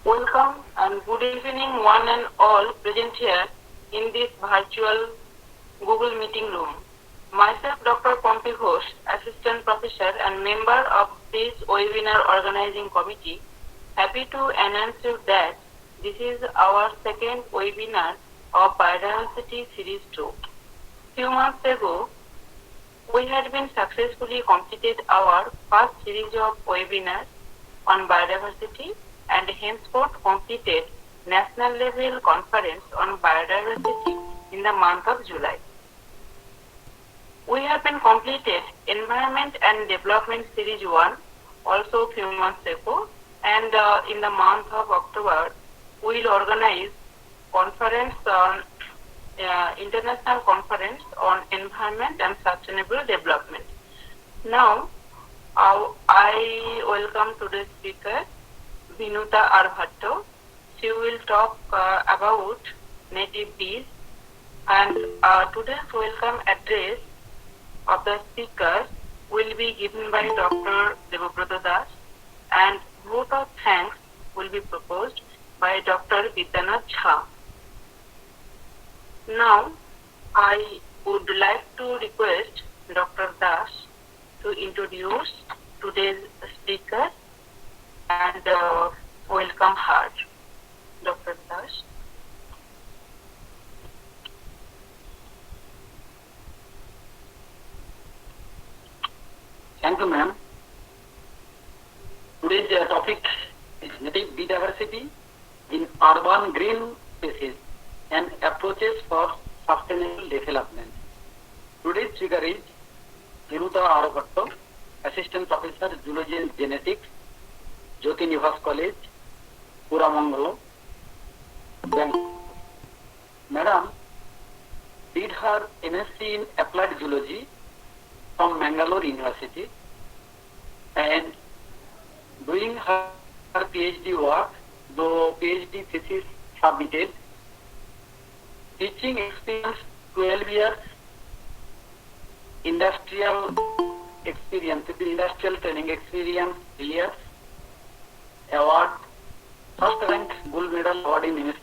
Welcome and good evening one and all present here in this virtual Google meeting room. Myself Dr. Pompey Ghosh, Assistant Professor and member of this webinar organizing committee, happy to announce you that this is our second webinar of Biodiversity Series 2. Few months ago, we had been successfully completed our first series of webinars on biodiversity and henceforth completed national level conference on biodiversity in the month of July. We have been completed Environment and Development Series 1 also a few months ago, and in the month of October we will organize conference on international conference on environment and sustainable development. Now I welcome today's speaker Vinuta R. Bhatto. She will talk about native bees, and today's welcome address of the speakers will be given by Dr. Debabrata Das, and vote of thanks will be proposed by Dr. Vidyanath Jha. Now, I would like to request Dr. Das to introduce today's speaker and welcome her. Dr. Das. Thank you, ma'am. Today's topic is native bee diversity in urban green spaces and approaches for sustainable development. Today's speaker is Vinuta R. Bhatto, Assistant Professor, Zoology and Genetics, Jyoti Nivas College, Puramangalo, Bangalore. Madam did her MSc in Applied Zoology from Mangalore University, and doing her PhD work, though PhD thesis submitted, teaching experience 12 years, industrial training experience 3 years, award, first rank gold medal award in MSc,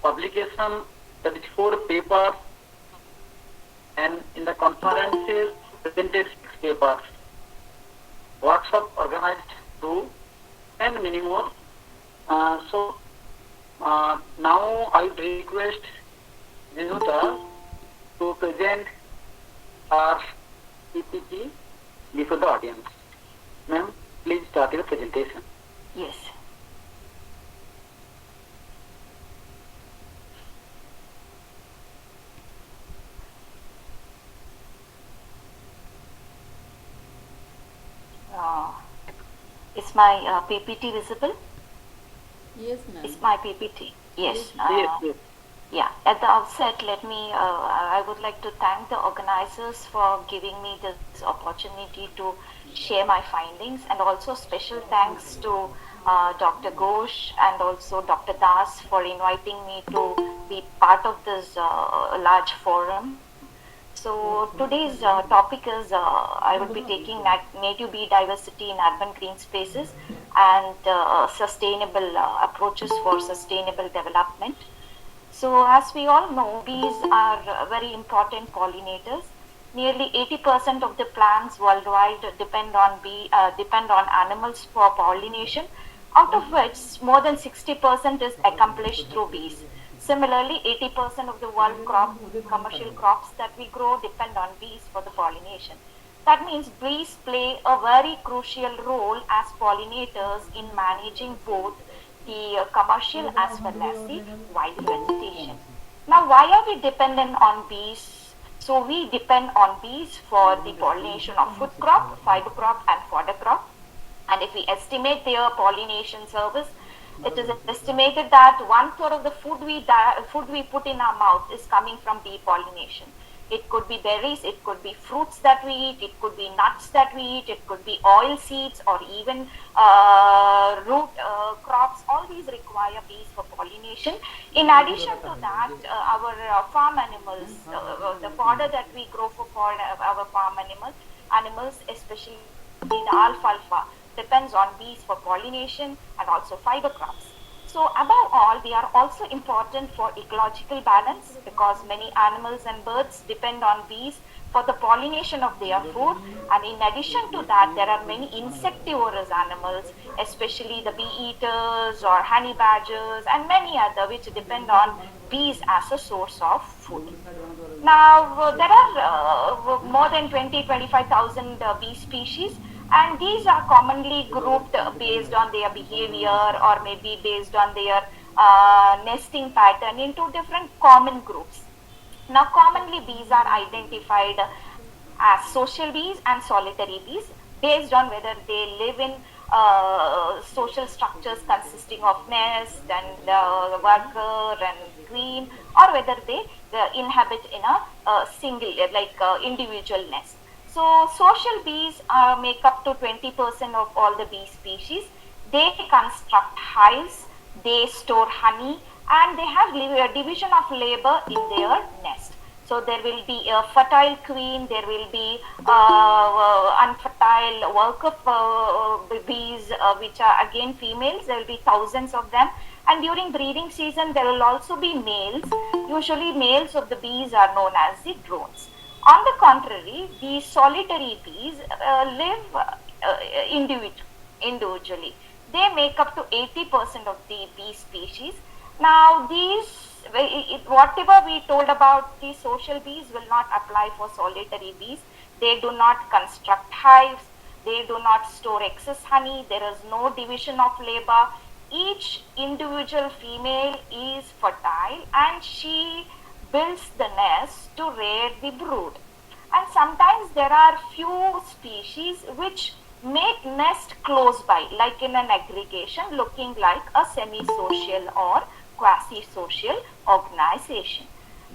publication 34 papers, and in the conferences presented 6 papers, workshop organized 2, and many more. Now I would request Vinuta to present our PPT before the audience. Ma'am, please start your presentation. Yes. Is my PPT visible? Yes, ma'am. Is my PPT? Yes. Yes. Yeah. At the outset, I would like to thank the organizers for giving me this opportunity to share my findings, and also special thanks to Dr. Ghosh and also Dr. Das for inviting me to be part of this large forum. So today's topic is I will be taking native bee diversity in urban green spaces and sustainable approaches for sustainable development. So as we all know, bees are very important pollinators. Nearly 80% of the plants worldwide depend on animals for pollination, out of which more than 60% is accomplished through bees. Similarly, 80% of the world commercial crops that we grow depend on bees for the pollination. That means bees play a very crucial role as pollinators in managing both the commercial as well as the wild vegetation. Now, why are we dependent on bees? So we depend on bees for the pollination of food crop, fiber crop and fodder crop. And if we estimate their pollination service, it is estimated that 1/3 of the food we put in our mouth is coming from bee pollination. It could be berries, it could be fruits that we eat, it could be nuts that we eat, it could be oil seeds or even root crops. All these require bees for pollination. In addition to that, our farm animals, the fodder that we grow for our farm animals, especially the alfalfa, depends on bees for pollination and also fiber crops. So above all, they are also important for ecological balance because many animals and birds depend on bees for the pollination of their food. And in addition to that, there are many insectivorous animals, especially the bee eaters or honey badgers and many other which depend on bees as a source of food. Now, there are more than 25,000 bee species, and these are commonly grouped based on their behavior or maybe based on their nesting pattern into different common groups. Now, commonly bees are identified as social bees and solitary bees based on whether they live in social structures consisting of nest and worker and queen, or whether they inhabit in a single individual nest. So social bees make up to 20% of all the bee species. They construct hives, they store honey, and they have a division of labor in their nest. So there will be a fertile queen, there will be unfertile worker bees, which are again females. There will be thousands of them. And during breeding season, there will also be males. Usually males of the bees are known as the drones. On the contrary, the solitary bees live individually. They make up to 80% of the bee species. Now, whatever we told about the social bees will not apply for solitary bees. They do not construct hives. They do not store excess honey. There is no division of labor. Each individual female is fertile and she builds the nest to rear the brood. And sometimes there are few species which make nest close by, like in an aggregation, looking like a semi-social or quasi-social organization.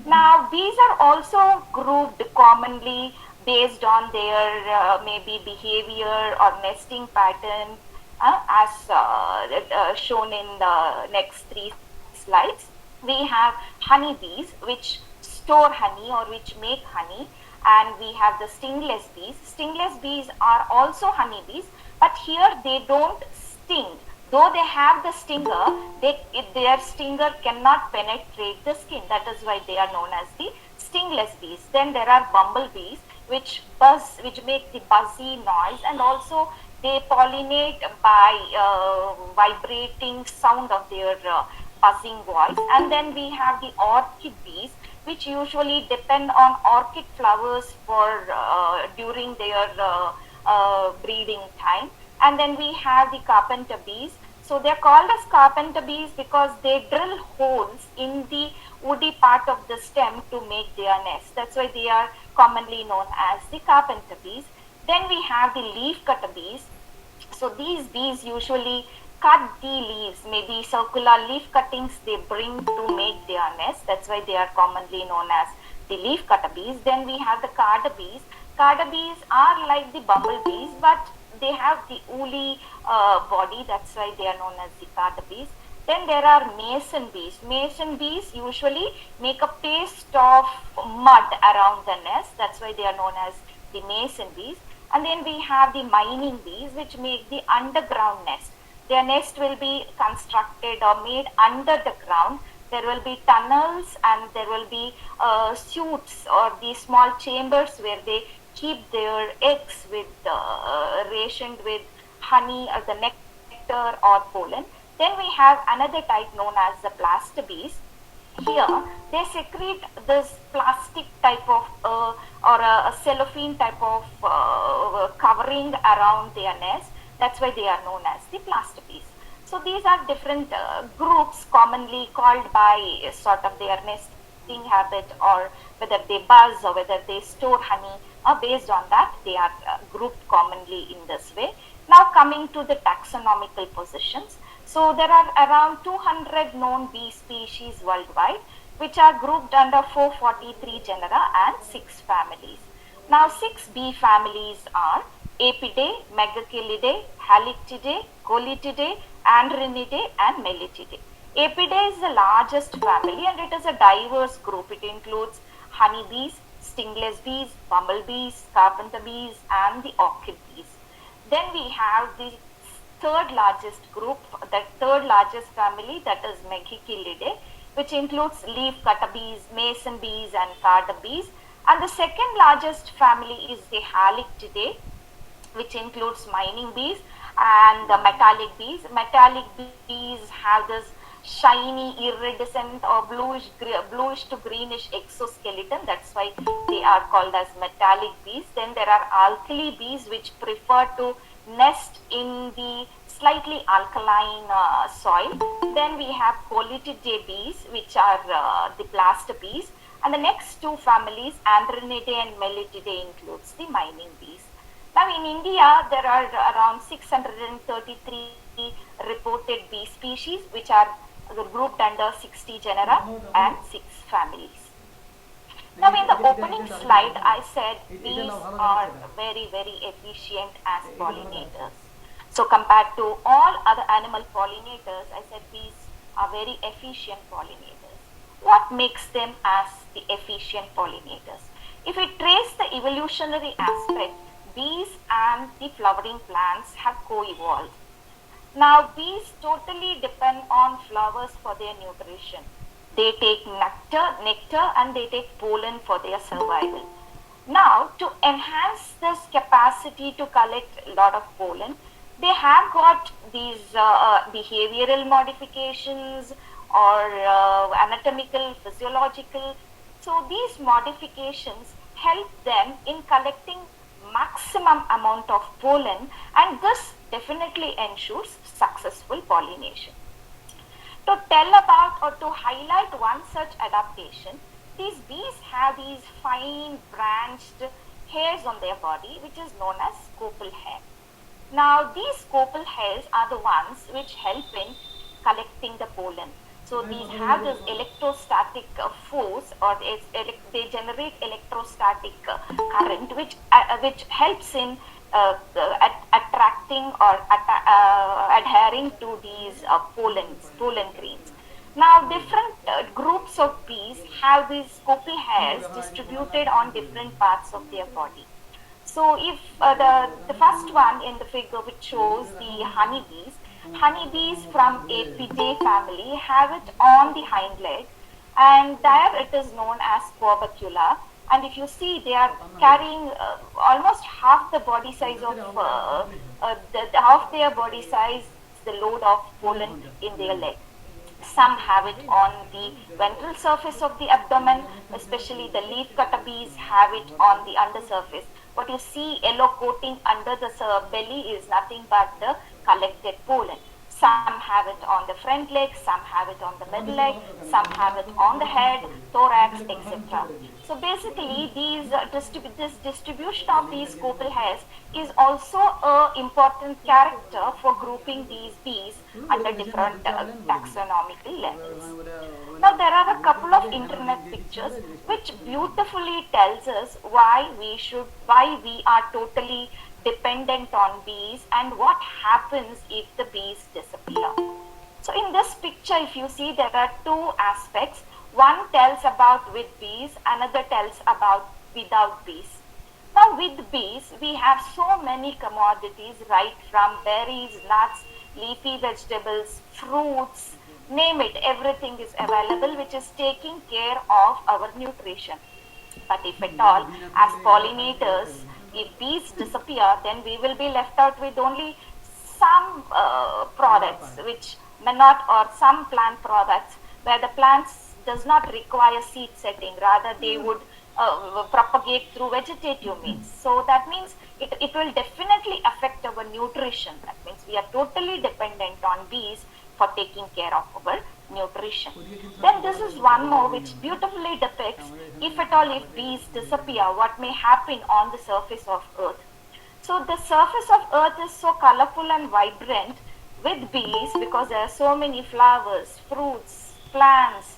Now, these are also grouped commonly based on their maybe behavior or nesting pattern, as shown in the next 3 slides. We have honeybees which store honey or which make honey, and we have the stingless bees. Stingless bees are also honeybees, but here they don't sting. Though they have the stinger, their stinger cannot penetrate the skin. That is why they are known as the stingless bees. Then there are bumblebees which buzz, which make the buzzy noise, and also they pollinate by vibrating sound of their buzzing voice. And then we have the orchid bees, which usually depend on orchid flowers for during their breeding time. And then we have the carpenter bees. So they're called as carpenter bees because they drill holes in the woody part of the stem to make their nest. That's why they are commonly known as the carpenter bees. Then we have the leaf cutter bees. So these bees usually cut the leaves, maybe circular leaf cuttings they bring to make their nest. That's why they are commonly known as the leaf cutter bees. Then we have the carder bees. Carder bees are like the bumblebees, but they have the woolly body. That's why they are known as the carder bees. Then there are mason bees. Mason bees usually make a paste of mud around the nest. That's why they are known as the mason bees. And then we have the mining bees, which make the underground nest. Their nest will be constructed or made under the ground. There will be tunnels and there will be suits or these small chambers where they keep their eggs with rationed with honey or the nectar or pollen. Then we have another type known as the plaster bees. Here they secrete this plastic type of or a cellophane type of covering around their nest. That's why they are known as the plaster bees. So these are different groups commonly called by sort of their nesting habit, or whether they buzz or whether they store honey. Based on that, they are grouped commonly in this way. Now coming to the taxonomical positions. So there are around 200 known bee species worldwide, which are grouped under 443 genera and 6 families. Now 6 bee families are Apidae, Megachilidae, Halictidae, Colitidae, Andrenidae and Melitidae. Apidae is the largest family and it is a diverse group. It includes honeybees, stingless bees, bumblebees, carpenter bees and the orchid bees. Then we have the third largest group, the third largest family, that is Mexicilidae, which includes leaf cutter bees, mason bees, and carder bees. And the second largest family is the Halictidae, which includes mining bees and the metallic bees. Metallic bees have this shiny, iridescent or bluish to greenish exoskeleton. That's why they are called as metallic bees. Then there are alkali bees, which prefer to nest in the slightly alkaline soil. Then we have Coletidae bees, which are the blast bees. And the next two families, Andrenidae and Melitidae, includes the mining bees. Now in India, there are around 633 reported bee species, which are grouped under 60 genera and 6 families. Now in the opening slide, I said bees are very, very efficient as pollinators. So compared to all other animal pollinators, I said bees are very efficient pollinators. What makes them as the efficient pollinators? If we trace the evolutionary aspect, bees and the flowering plants have co-evolved. Now bees totally depend on flowers for their nutrition. They take nectar and they take pollen for their survival. Now to enhance this capacity to collect a lot of pollen, they have got these behavioral modifications or anatomical, physiological. So these modifications help them in collecting maximum amount of pollen, and this definitely ensures successful pollination. To tell about or to highlight one such adaptation, these bees have these fine branched hairs on their body, which is known as scopal hair. Now these scopal hairs are the ones which help in collecting the pollen. So these have this electrostatic force, or they generate electrostatic current, which helps in attracting or adhering to these pollen grains. Now different groups of bees have these scopal hairs distributed on different parts of their body. So if the first one in the figure, which shows the honeybees, honeybees from Apidae family have it on the hind leg, and there it is known as corbicula. And if you see, they are carrying almost half the body size of half their body size, the load of pollen in their leg. Some have it on the ventral surface of the abdomen, especially the leaf cutter bees have it on the undersurface. What you see yellow coating under the belly is nothing but the collected pollen. Some have it on the front leg, some have it on the middle leg, some have it on the head, thorax, etc. So basically, this distribution of these scopal hairs is also an important character for grouping these bees under different taxonomical levels. Now there are a couple of internet pictures which beautifully tells us why we are totally dependent on bees and what happens if the bees disappear. So in this picture, if you see, there are two aspects. One tells about with bees, another tells about without bees. Now with bees, we have so many commodities, right from berries, nuts, leafy vegetables, fruits, name it, everything is available, which is taking care of our nutrition. But if at all, as pollinators, if bees disappear, then we will be left out with only some products which may not, or some plant products where the plants does not require seed setting, rather they would propagate through vegetative means. So that means it will definitely affect our nutrition. That means we are totally dependent on bees for taking care of our nutrition. Then this is one more which beautifully depicts, if at all if bees disappear, what may happen on the surface of earth. So the surface of earth is so colorful and vibrant with bees because there are so many flowers, fruits, plants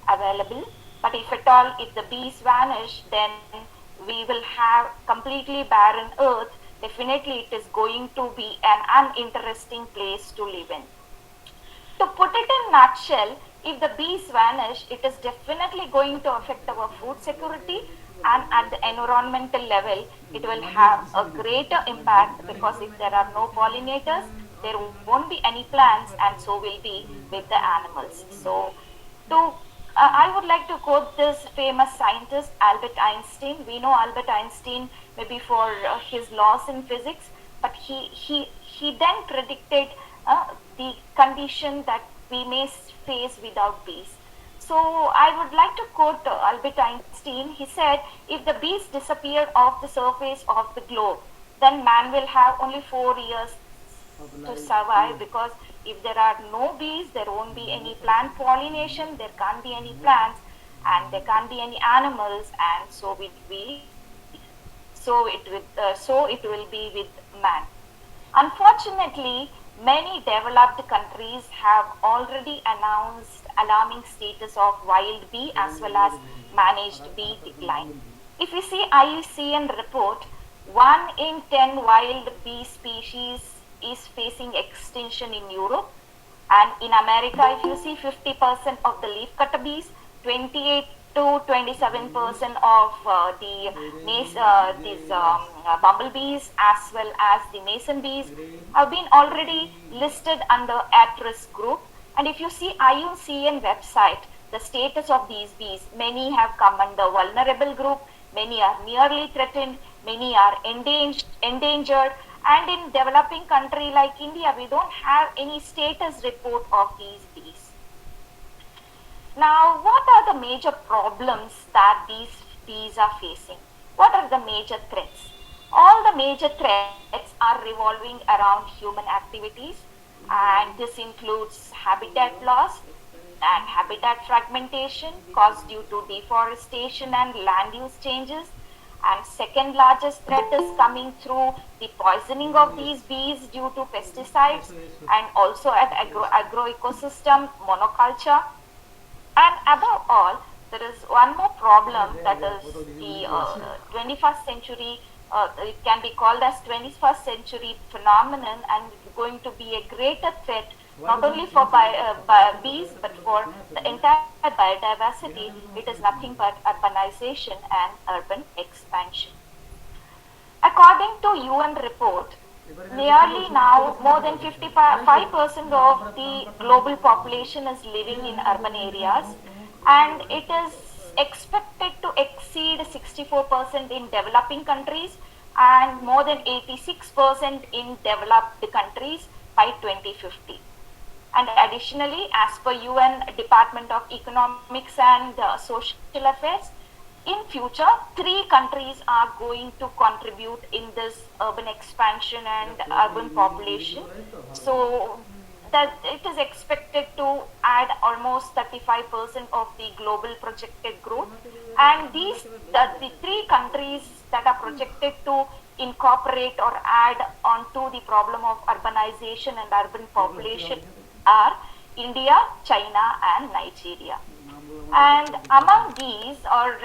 available. But if at all if the bees vanish, then we will have completely barren earth. Definitely it is going to be an uninteresting place to live in. To put it in a nutshell, if the bees vanish, it is definitely going to affect our food security, and at the environmental level, it will have a greater impact because if there are no pollinators, there won't be any plants, and so will be with the animals. So to I would like to quote this famous scientist Albert Einstein. We know Albert Einstein maybe for his laws in physics, but he then predicted the condition that we may face without bees. So I would like to quote Albert Einstein. He said, "If the bees disappeared off the surface of the globe, then man will have only 4 years to survive, because if there are no bees, there won't be any plant pollination, there can't be any plants, and there can't be any animals, and so it will be with man." Unfortunately, many developed countries have already announced alarming status of wild bee as well as managed bee decline. If you see IUCN report, 1 in 10 wild bee species is facing extinction in Europe. And in America, if you see 50% of the leafcutter bees, 28 to 27% of these bumblebees as well as the mason bees have been already listed under at-risk group. And if you see IUCN website, the status of these bees, many have come under vulnerable group, many are nearly threatened, many are endangered, and in developing country like India, we don't have any status report of these bees. Now, what are the major problems that these bees are facing? What are the major threats? All the major threats are revolving around human activities, and this includes habitat loss and habitat fragmentation caused due to deforestation and land use changes. And second largest threat is coming through the poisoning of these bees due to pesticides, and also at agroecosystem monoculture. And above all, there is one more problem, that is the 21st century, it can be called as 21st century phenomenon, and going to be a greater threat not only for bees but for the entire biodiversity. It is nothing but urbanization and urban expansion. According to UN report, nearly now more than 55% of the global population is living in urban areas, and it is expected to exceed 64% in developing countries and more than 86% in developed countries by 2050. And additionally, as per UN Department of Economics and Social Affairs, in future, 3 countries are going to contribute in this urban expansion and urban population. So that it is expected to add almost 35% of the global projected growth. And the 3 countries that are projected to incorporate or add onto the problem of urbanization and urban population are India, China, and Nigeria. And among these, or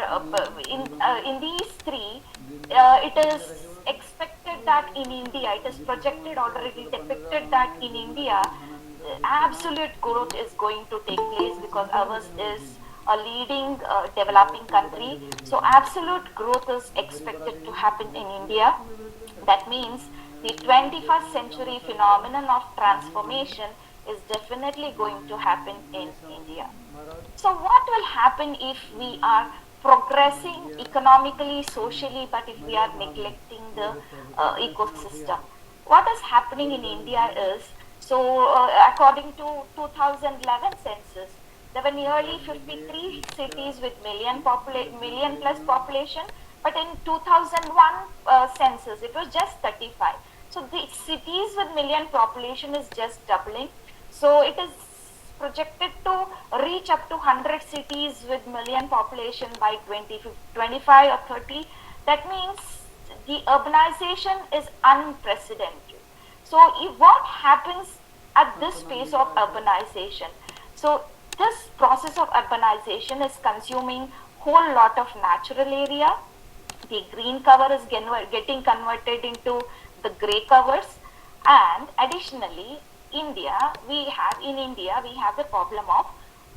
in these 3, it is expected that in India, it is projected, already depicted that in India, absolute growth is going to take place, because ours is a leading developing country. So absolute growth is expected to happen in India. That means the 21st century phenomenon of transformation is definitely going to happen in India. So what will happen if we are progressing economically, socially, but if we are neglecting the ecosystem? What is happening in India is, according to 2011 census, there were nearly 53 cities with million plus population, but in 2001 census, it was just 35. So the cities with million population is just doubling. So it is projected to reach up to 100 cities with million population by 2025 or 30. That means the urbanization is unprecedented. So what happens at this pace of urbanization? So this process of urbanization is consuming whole lot of natural area. The green cover is getting converted into the gray covers, and additionally in India we have the problem of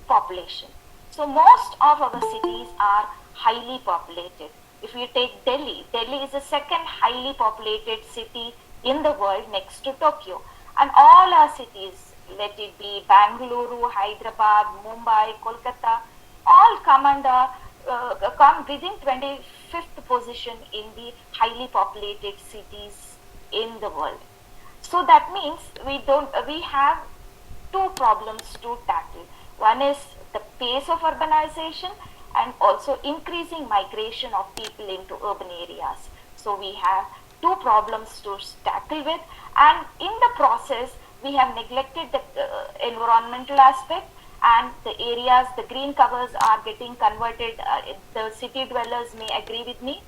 population. So most of our cities are highly populated. If you take Delhi is the second highly populated city in the world next to Tokyo, And all our cities, let it be Bangalore, Hyderabad, Mumbai, Kolkata, all come within 25th position in the highly populated cities in the world. So that means we have two problems to tackle. One is the pace of urbanization and also increasing migration of people into urban areas. So we have two problems to tackle with, and in the process we have neglected the environmental aspect, and the areas, the green covers are getting converted. The city dwellers may agree with me,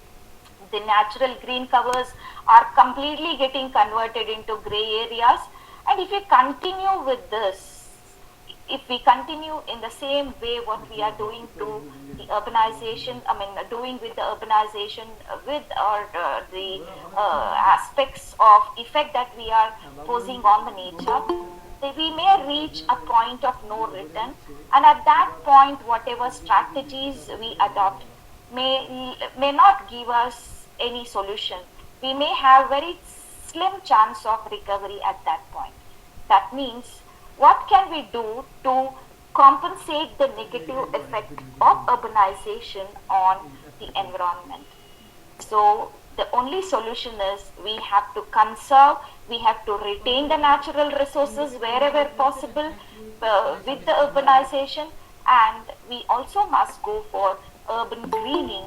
the natural green covers are completely getting converted into gray areas. And if we continue with this, if we continue in the same way what we are doing to the urbanization, doing with the urbanization with the aspects of effect that we are posing on the nature, we may reach a point of no return. And at that point, whatever strategies we adopt may not give us any solution. We may have very slim chance of recovery at that point. That means, what can we do to compensate the negative effect of urbanization on the environment? So the only solution is we have to conserve, we have to retain the natural resources wherever possible with the urbanization, and we also must go for urban greening,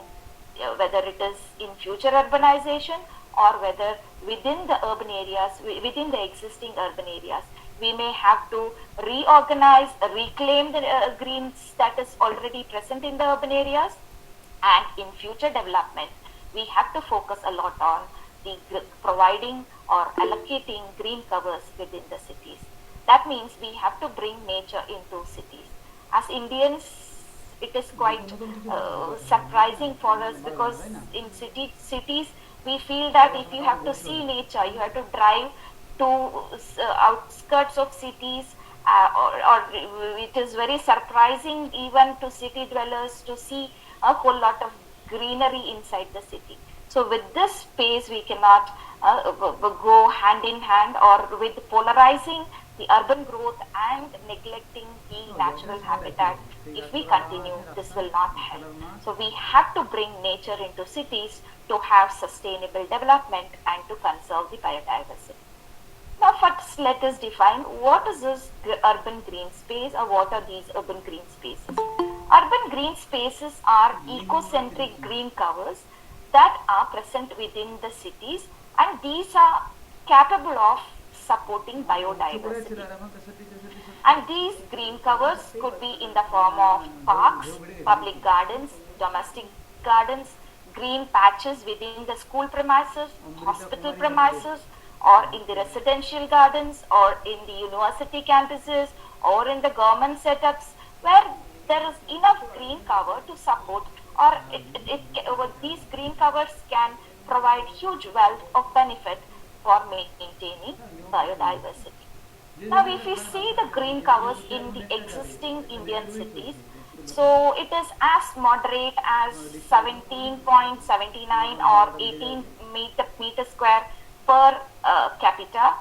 whether it is in future urbanization or whether within the urban areas, within the existing urban areas. We may have to reorganize, reclaim the greens that is already present in the urban areas, and in future development, we have to focus a lot on the providing or allocating green covers within the cities. That means we have to bring nature into cities. As Indians, it is quite surprising for us, because in cities we feel that if you have to see nature, you have to drive to outskirts of cities, or it is very surprising even to city dwellers to see a whole lot of greenery inside the city. So with this space we cannot go hand in hand, or with polarizing the urban growth and neglecting the natural habitat. If we continue, this will not help. So we have to bring nature into cities to have sustainable development and to conserve the biodiversity. Now first let us define what is this urban green space, or what are these urban green spaces. Urban green spaces are ecocentric green covers that are present within the cities, and these are capable of supporting biodiversity. And these green covers could be in the form of parks, public gardens, domestic gardens, green patches within the school premises, hospital premises, or in the residential gardens, or in the university campuses, or in the government setups, where there is enough green cover to support, or these green covers can provide huge wealth of benefit for maintaining biodiversity. Now if we see the green covers in the existing Indian cities, so it is as moderate as 17.79 or 18 meter square per capita,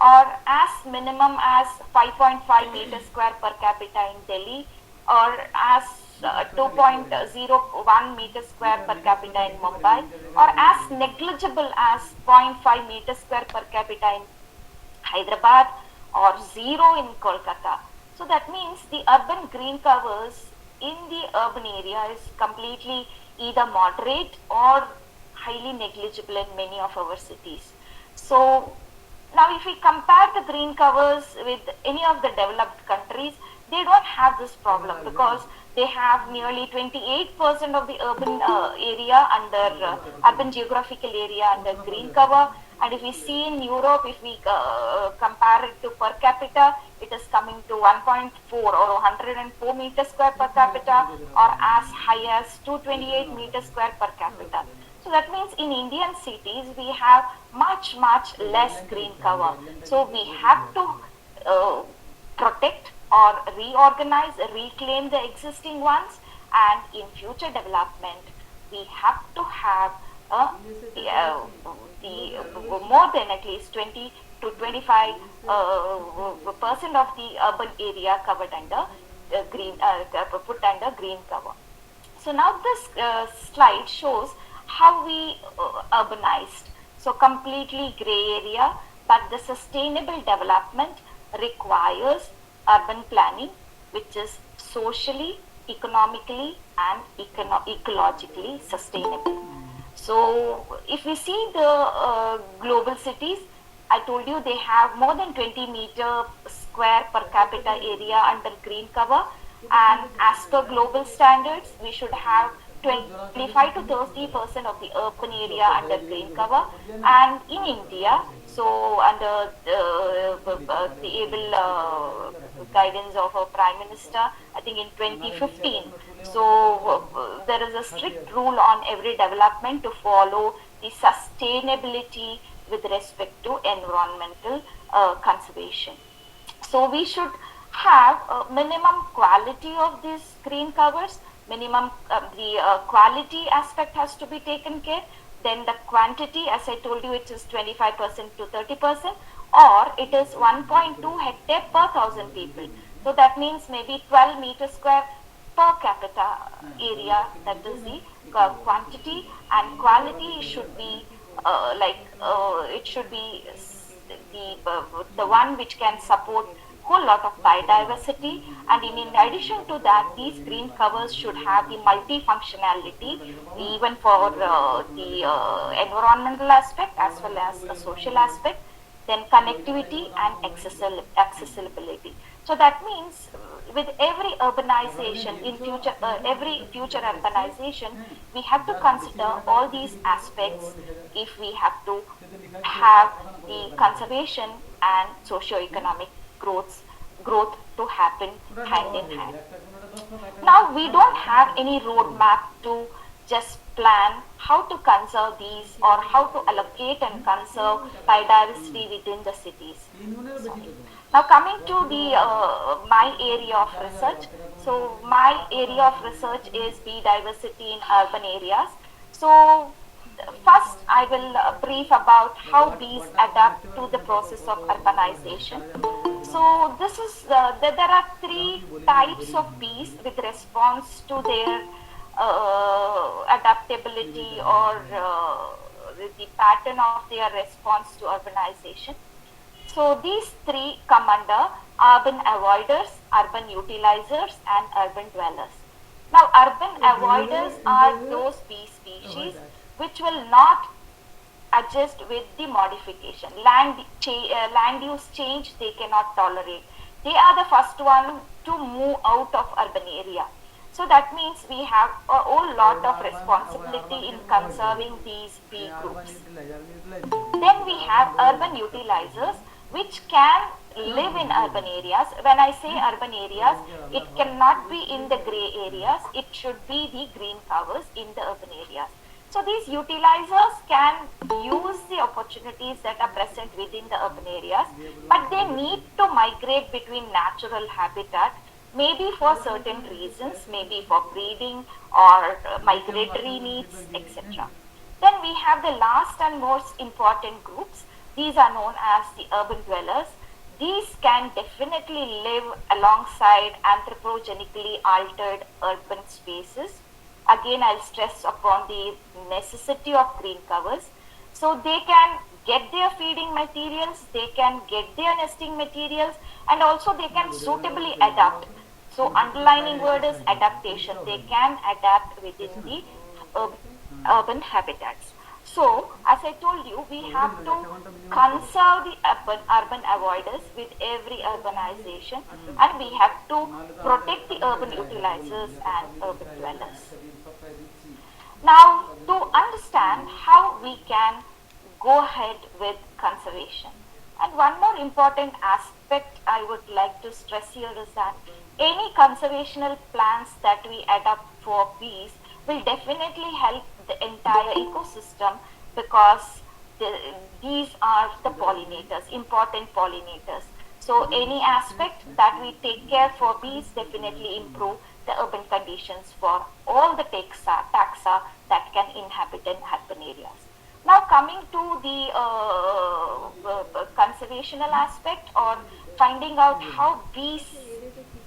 or as minimum as 5.5 meter square per capita in Delhi, or as 2.01 meter square per capita in Mumbai, or as negligible as 0.5 meter square per capita in Hyderabad, or 0 in Kolkata. So that means the urban green covers in the urban area is completely either moderate or highly negligible in many of our cities. So now if we compare the green covers with any of the developed countries, they don't have this problem, because they have nearly 28% of the urban area under urban geographical area under green cover. And if we see in Europe, if we compare it to per capita, it is coming to 1.4 or 104 meter square per capita, or as high as 228 meter square per capita. So that means in Indian cities we have much less green cover. So we have to protect or reorganize, reclaim the existing ones, and in future development we have to have more than at least 20 to 25 percent of the urban area covered under put under green cover. So now this slide shows how we urbanized. So completely gray area, but the sustainable development requires urban planning, which is socially, economically, and ecologically sustainable. So if we see the global cities, I told you they have more than 20-meter square per capita area under green cover, and as per global standards, we should have 25 to 30% of the urban area under green cover. And in India, so under the able guidance of our Prime Minister, I think in 2015, so there is a strict rule on every development to follow the sustainability with respect to environmental conservation. So we should have a minimum quality of these green covers. Minimum the quality aspect has to be taken care. Then the quantity, as I told you, it is 25% to 30%, or it is 1.2 hectare per 1,000 people. So that means maybe 12 meter square per capita area. That is the quantity, and quality should be it should be the one which can support whole lot of biodiversity. And in addition to that, these green covers should have the multifunctionality, even for the environmental aspect as well as the social aspect, then connectivity and accessibility. So that means with every urbanization in future, every future urbanization, we have to consider all these aspects if we have to have the conservation and socio-economic growth to happen hand in hand. Now we don't have any roadmap to just plan how to conserve these or how to allocate and conserve biodiversity within the cities. Sorry. Now coming to the my area of research. So my area of research is bee diversity in urban areas. So first I will brief about how bees adapt to the process of urbanization. So this is there are three types of bees with response to their adaptability or the pattern of their response to urbanization. So these three come under urban avoiders, urban utilizers, and urban dwellers. Now urban avoiders are those bee species which will not adjust with the modification. Land use change they cannot tolerate. They are the first one to move out of urban area. So that means we have a whole lot of responsibility in conserving these bee groups. Then we have urban utilizers which can live in urban areas. When I say urban areas, it cannot be in the gray areas. It should be the green covers in the urban areas. So these utilizers can use the opportunities that are present within the urban areas, but they need to migrate between natural habitat, maybe for certain reasons, maybe for breeding or migratory needs, etc. Then we have the last and most important groups. These are known as the urban dwellers. These can definitely live alongside anthropogenically altered urban spaces. Again, I'll stress upon the necessity of green covers. So they can get their feeding materials, they can get their nesting materials, and also they can suitably adapt. So underlining word is adaptation. They can adapt within the urban habitats. So, as I told you, we have to conserve the urban avoiders with every urbanization, and we have to protect the urban utilizers and urban dwellers. Now, to understand how we can go ahead with conservation. And one more important aspect I would like to stress here is that any conservational plans that we adopt for bees will definitely help the entire ecosystem, because these are the pollinators, important pollinators. So any aspect that we take care for bees definitely improve the urban conditions for all the taxa that can inhabit in urban areas. Now coming to the conservational aspect, or finding out how bees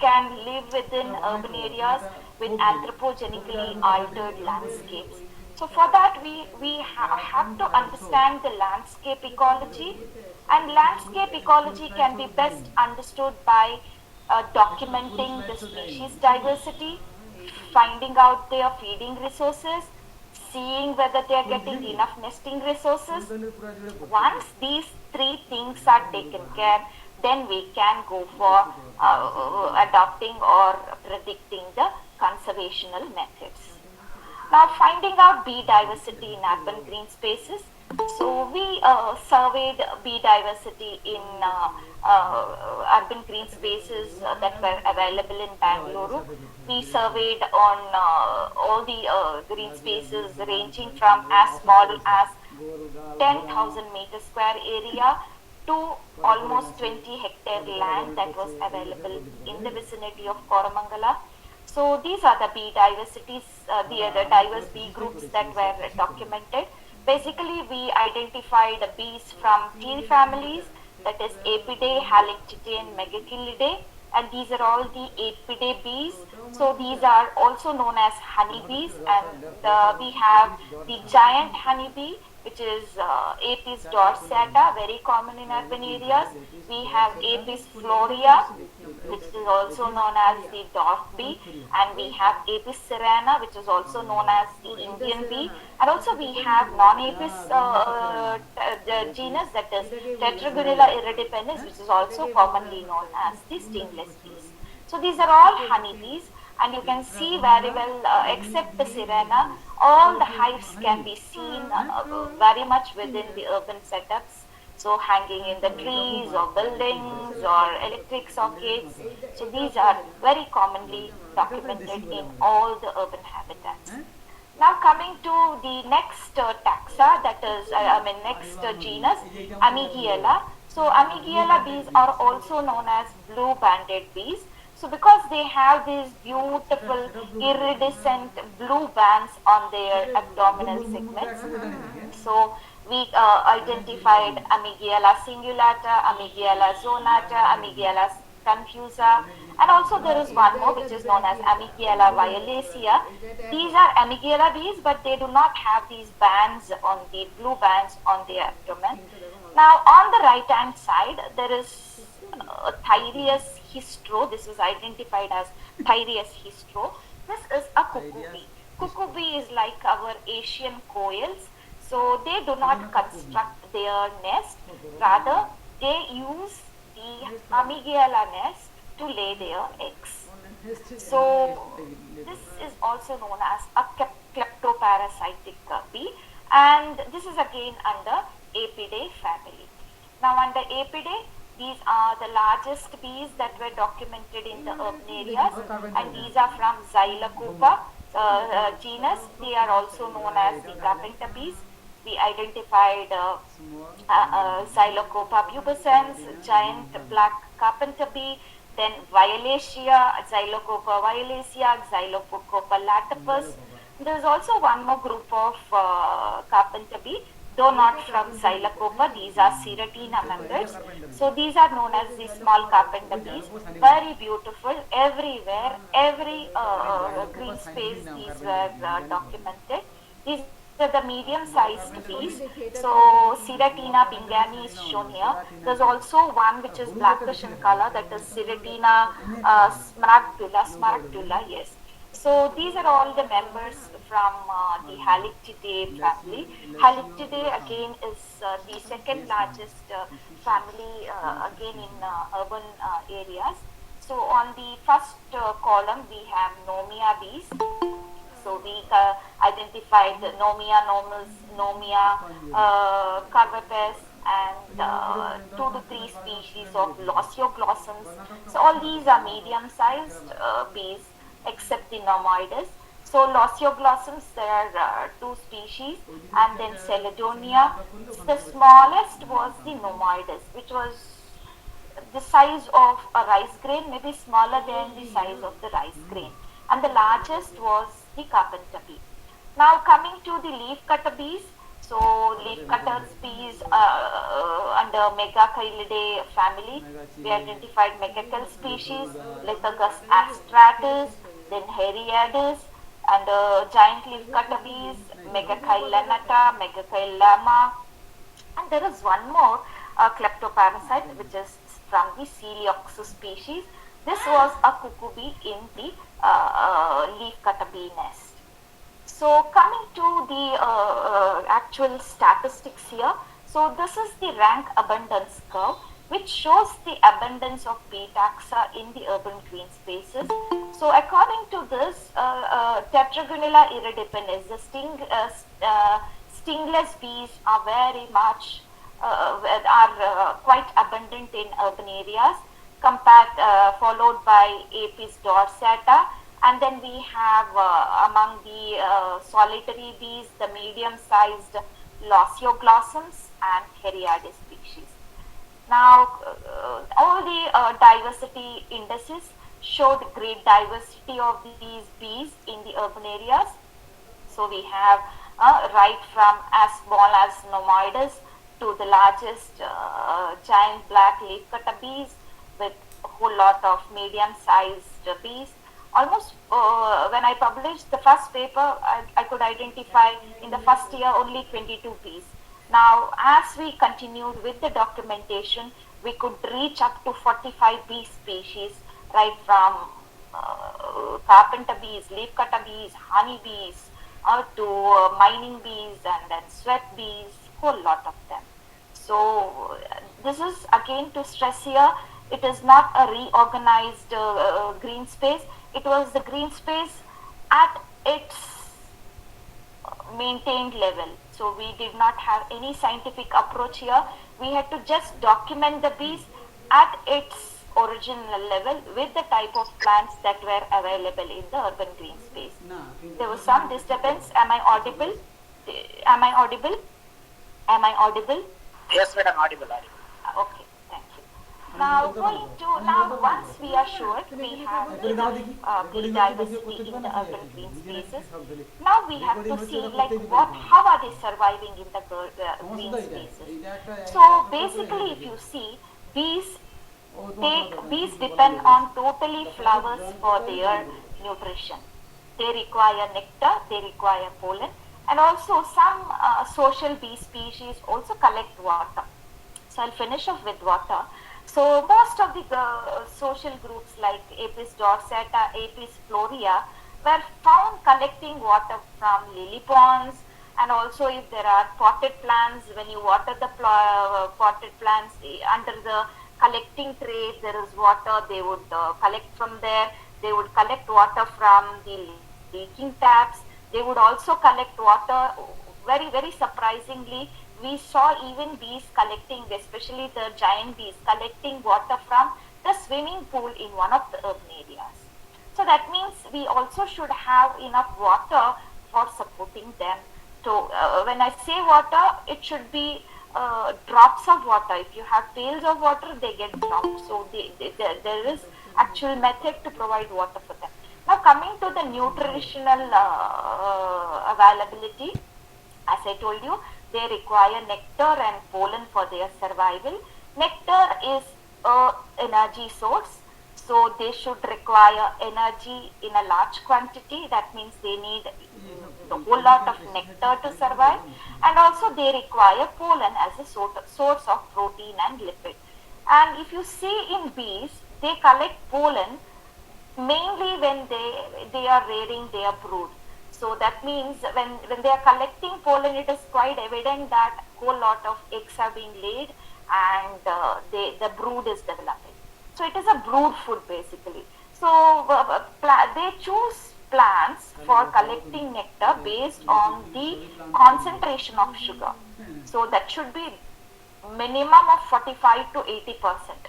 can live within urban areas with anthropogenically altered landscapes. So for that we have to understand the landscape ecology, and landscape ecology can be best understood by documenting the species diversity, finding out their feeding resources, seeing whether they are getting enough nesting resources. Once these three things are taken care, then we can go for adopting or predicting the conservational methods. Now, finding out bee diversity in urban green spaces. So, we surveyed bee diversity in urban green spaces that were available in Bangalore. We surveyed on all the green spaces ranging from as small as 10,000 meter square area to almost 20 hectare land that was available in the vicinity of Koramangala. So these are the bee diversities, the diverse bee groups that were documented. Basically, we identified bees from tree families, that is Apidae, Halictidae and Megachilidae, and these are all the Apidae bees. So these are also known as honeybees, and we have the giant honeybee, which is Apis dorsata, very common in urban areas. We have Apis florea, which is also known as the dwarf bee, and we have Apis cerana, which is also known as the Indian bee, and also we have non-Apis genus, that is Tetragonella iridipendens, which is also commonly known as the stingless bees. So these are all honeybees, and you can see very well, except the sirena, all the hives can be seen very much within the urban setups. So hanging in the trees or buildings or electric sockets. So these are very commonly documented in all the urban habitats. Now coming to the next taxa, that is, next genus, Amigiella. So Amigiella bees are also known as blue-banded bees. So because they have these beautiful iridescent blue bands on their abdominal segments, so we identified Amigiella cingulata, Amigiella zonata, Amigiella confusa, and also there is one more which is known as Amigiella violacea. These are Amigiella bees, but they do not have these bands on the blue bands on their abdomen. Now on the right hand side there is Thyreus histro. This is identified as Thyreus histro. This is a cuckoo bee. Cuckoo bee is like our Asian quails. So they do not construct their nest, rather they use the Amigiella nest to lay their eggs. So this is also known as a kleptoparasitic bee, and this is again under Apidae family. Now under Apidae, these are the largest bees that were documented in the urban areas, and these are from Xylocopa genus. They are also known as the carpenter bees. We identified Xylocopa pubescens, giant black carpenter bee, then Violacea, Xylocopa violacea, Xylocopa latipus. There is also one more group of carpenter bee, though not from Xylocopa. These are Ceratina members. So these are known as the small carpenter bees. Very beautiful everywhere, every green space these were documented. These are the medium-sized bees. So Ceratina pingani is shown here. There's also one which is blackish in color, that is Ceratina smaragdula, yes. So these are all the members from the Halictidae family. Halictidae again is the second largest family again in urban areas. So on the first column we have Nomia bees. So we identified Nomia normals, Nomia curvipes, and 2 to 3 species of Losioglossums. So all these are medium-sized bees, except the Nomoides. So Losioglossums, there are 2 species, and then Celedonia. The smallest was the Nomoides, which was the size of a rice grain, maybe smaller than the size of the rice grain. and the largest was the carpenter bee. Now coming to the leaf cutter bees, so leaf cutters bees under Megachilidae family, we identified Megacal species, Lithogus astratus, then Heriades, and giant leaf cutter bees, Megachile lanata, Megachile lama, and there is one more kleptoparasite which is from the Coelioxys species. This was a cuckoo bee in the leaf cutter bee nest. So coming to the actual statistics here, so this is the rank abundance curve which shows the abundance of bee taxa in the urban green spaces. So according to this, Tetragonella iridipens, the stingless bees are very much quite abundant in urban areas, followed by Apis dorsata, and then we have among the solitary bees the medium-sized Losioglossums and Heriades species. Now, all the diversity indices show the great diversity of these bees in the urban areas. So we have right from as small as Nomoides to the largest giant black leafcutter bees with a whole lot of medium-sized bees. Almost when I published the first paper, I could identify in the first year only 22 bees. Now, as we continued with the documentation, we could reach up to 45 bee species, right from carpenter bees, leafcutter bees, honey bees, to mining bees, and then sweat bees, whole lot of them. So this is again to stress here, it is not a reorganized green space. It was the green space at its maintained level. So we did not have any scientific approach here. We had to just document the bees at its original level with the type of plants that were available in the urban green space. There was some disturbance. Am I audible? Am I audible? Am I audible? Yes, madam, audible. Okay, thank you. Now once we are sure we have bee diversity in the urban green spaces, now we have to see like how are they surviving in the green spaces. So basically, if you see, bees depend on totally flowers for their nutrition. They require nectar, they require pollen, and also some social bee species also collect water. So I'll finish off with water. So most of the social groups like Apis dorsata, Apis florea were found collecting water from lily ponds, and also if there are potted plants, when you water the potted plants under the collecting tray, if there is water, they would collect from there. They would collect water from the leaking taps. They would also collect water. Very, very surprisingly, we saw even bees collecting, especially the giant bees, collecting water from the swimming pool in one of the urban areas. So that means we also should have enough water for supporting them. So when I say water, it should be drops of water. If you have pails of water, they get dropped. So there is actual method to provide water for them. Now coming to the nutritional availability, as I told you, they require nectar and pollen for their survival. Nectar is an energy source, so they should require energy in a large quantity. That means they need a whole lot of nectar to survive, and also they require pollen as a source of protein and lipid. And if you see in bees, they collect pollen mainly when they are rearing their brood. So that means when they are collecting pollen, it is quite evident that a whole lot of eggs are being laid and the brood is developing. So it is a brood food basically. So they choose plants for collecting nectar based on the concentration of sugar. So that should be minimum of 45 to 80%.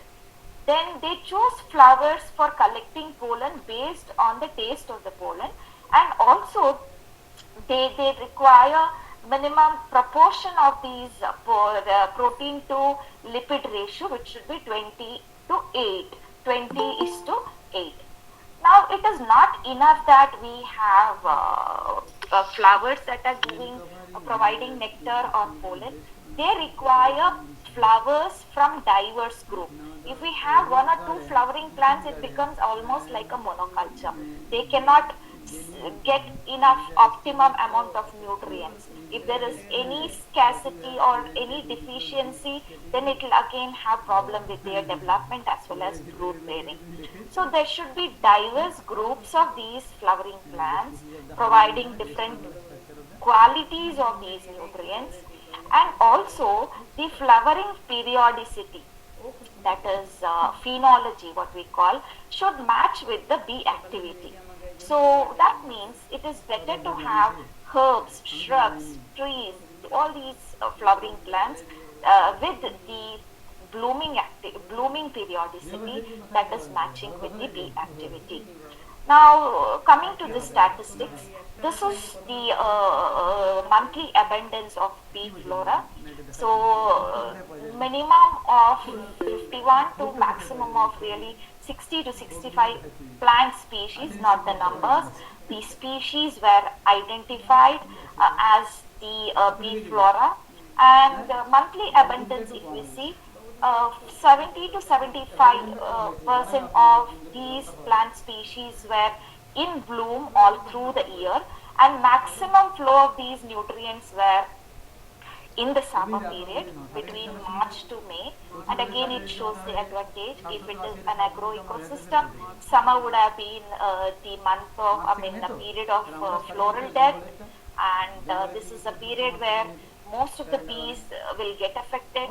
Then they choose flowers for collecting pollen based on the taste of the pollen, and also they require minimum proportion of these protein to lipid ratio, which should be 20 is to 8. Now, it is not enough that we have flowers that are providing nectar or pollen. They require flowers from diverse group. If we have one or two flowering plants, it becomes almost like a monoculture. They cannot get enough optimum amount of nutrients. If there is any scarcity or any deficiency, then it will again have problem with their development as well as fruit bearing. So there should be diverse groups of these flowering plants providing different qualities of these nutrients, and also the flowering periodicity, that is phenology, what we call, should match with the bee activity. So that means it is better to have herbs, shrubs, trees, all these flowering plants with the blooming periodicity that is matching with the bee activity. Now, coming to the statistics, this is the monthly abundance of bee flora. So, minimum of 51 to maximum of really 60 to 65 plant species, not the numbers. The species were identified as the bee flora, and monthly abundance, if we see, 70 to 75 percent of these plant species were in bloom all through the year, and maximum flow of these nutrients were in the summer period between March to May. And again, it shows the advantage. If it is an agro ecosystem, summer would have been the period of floral death, and this is a period where most of the bees will get affected.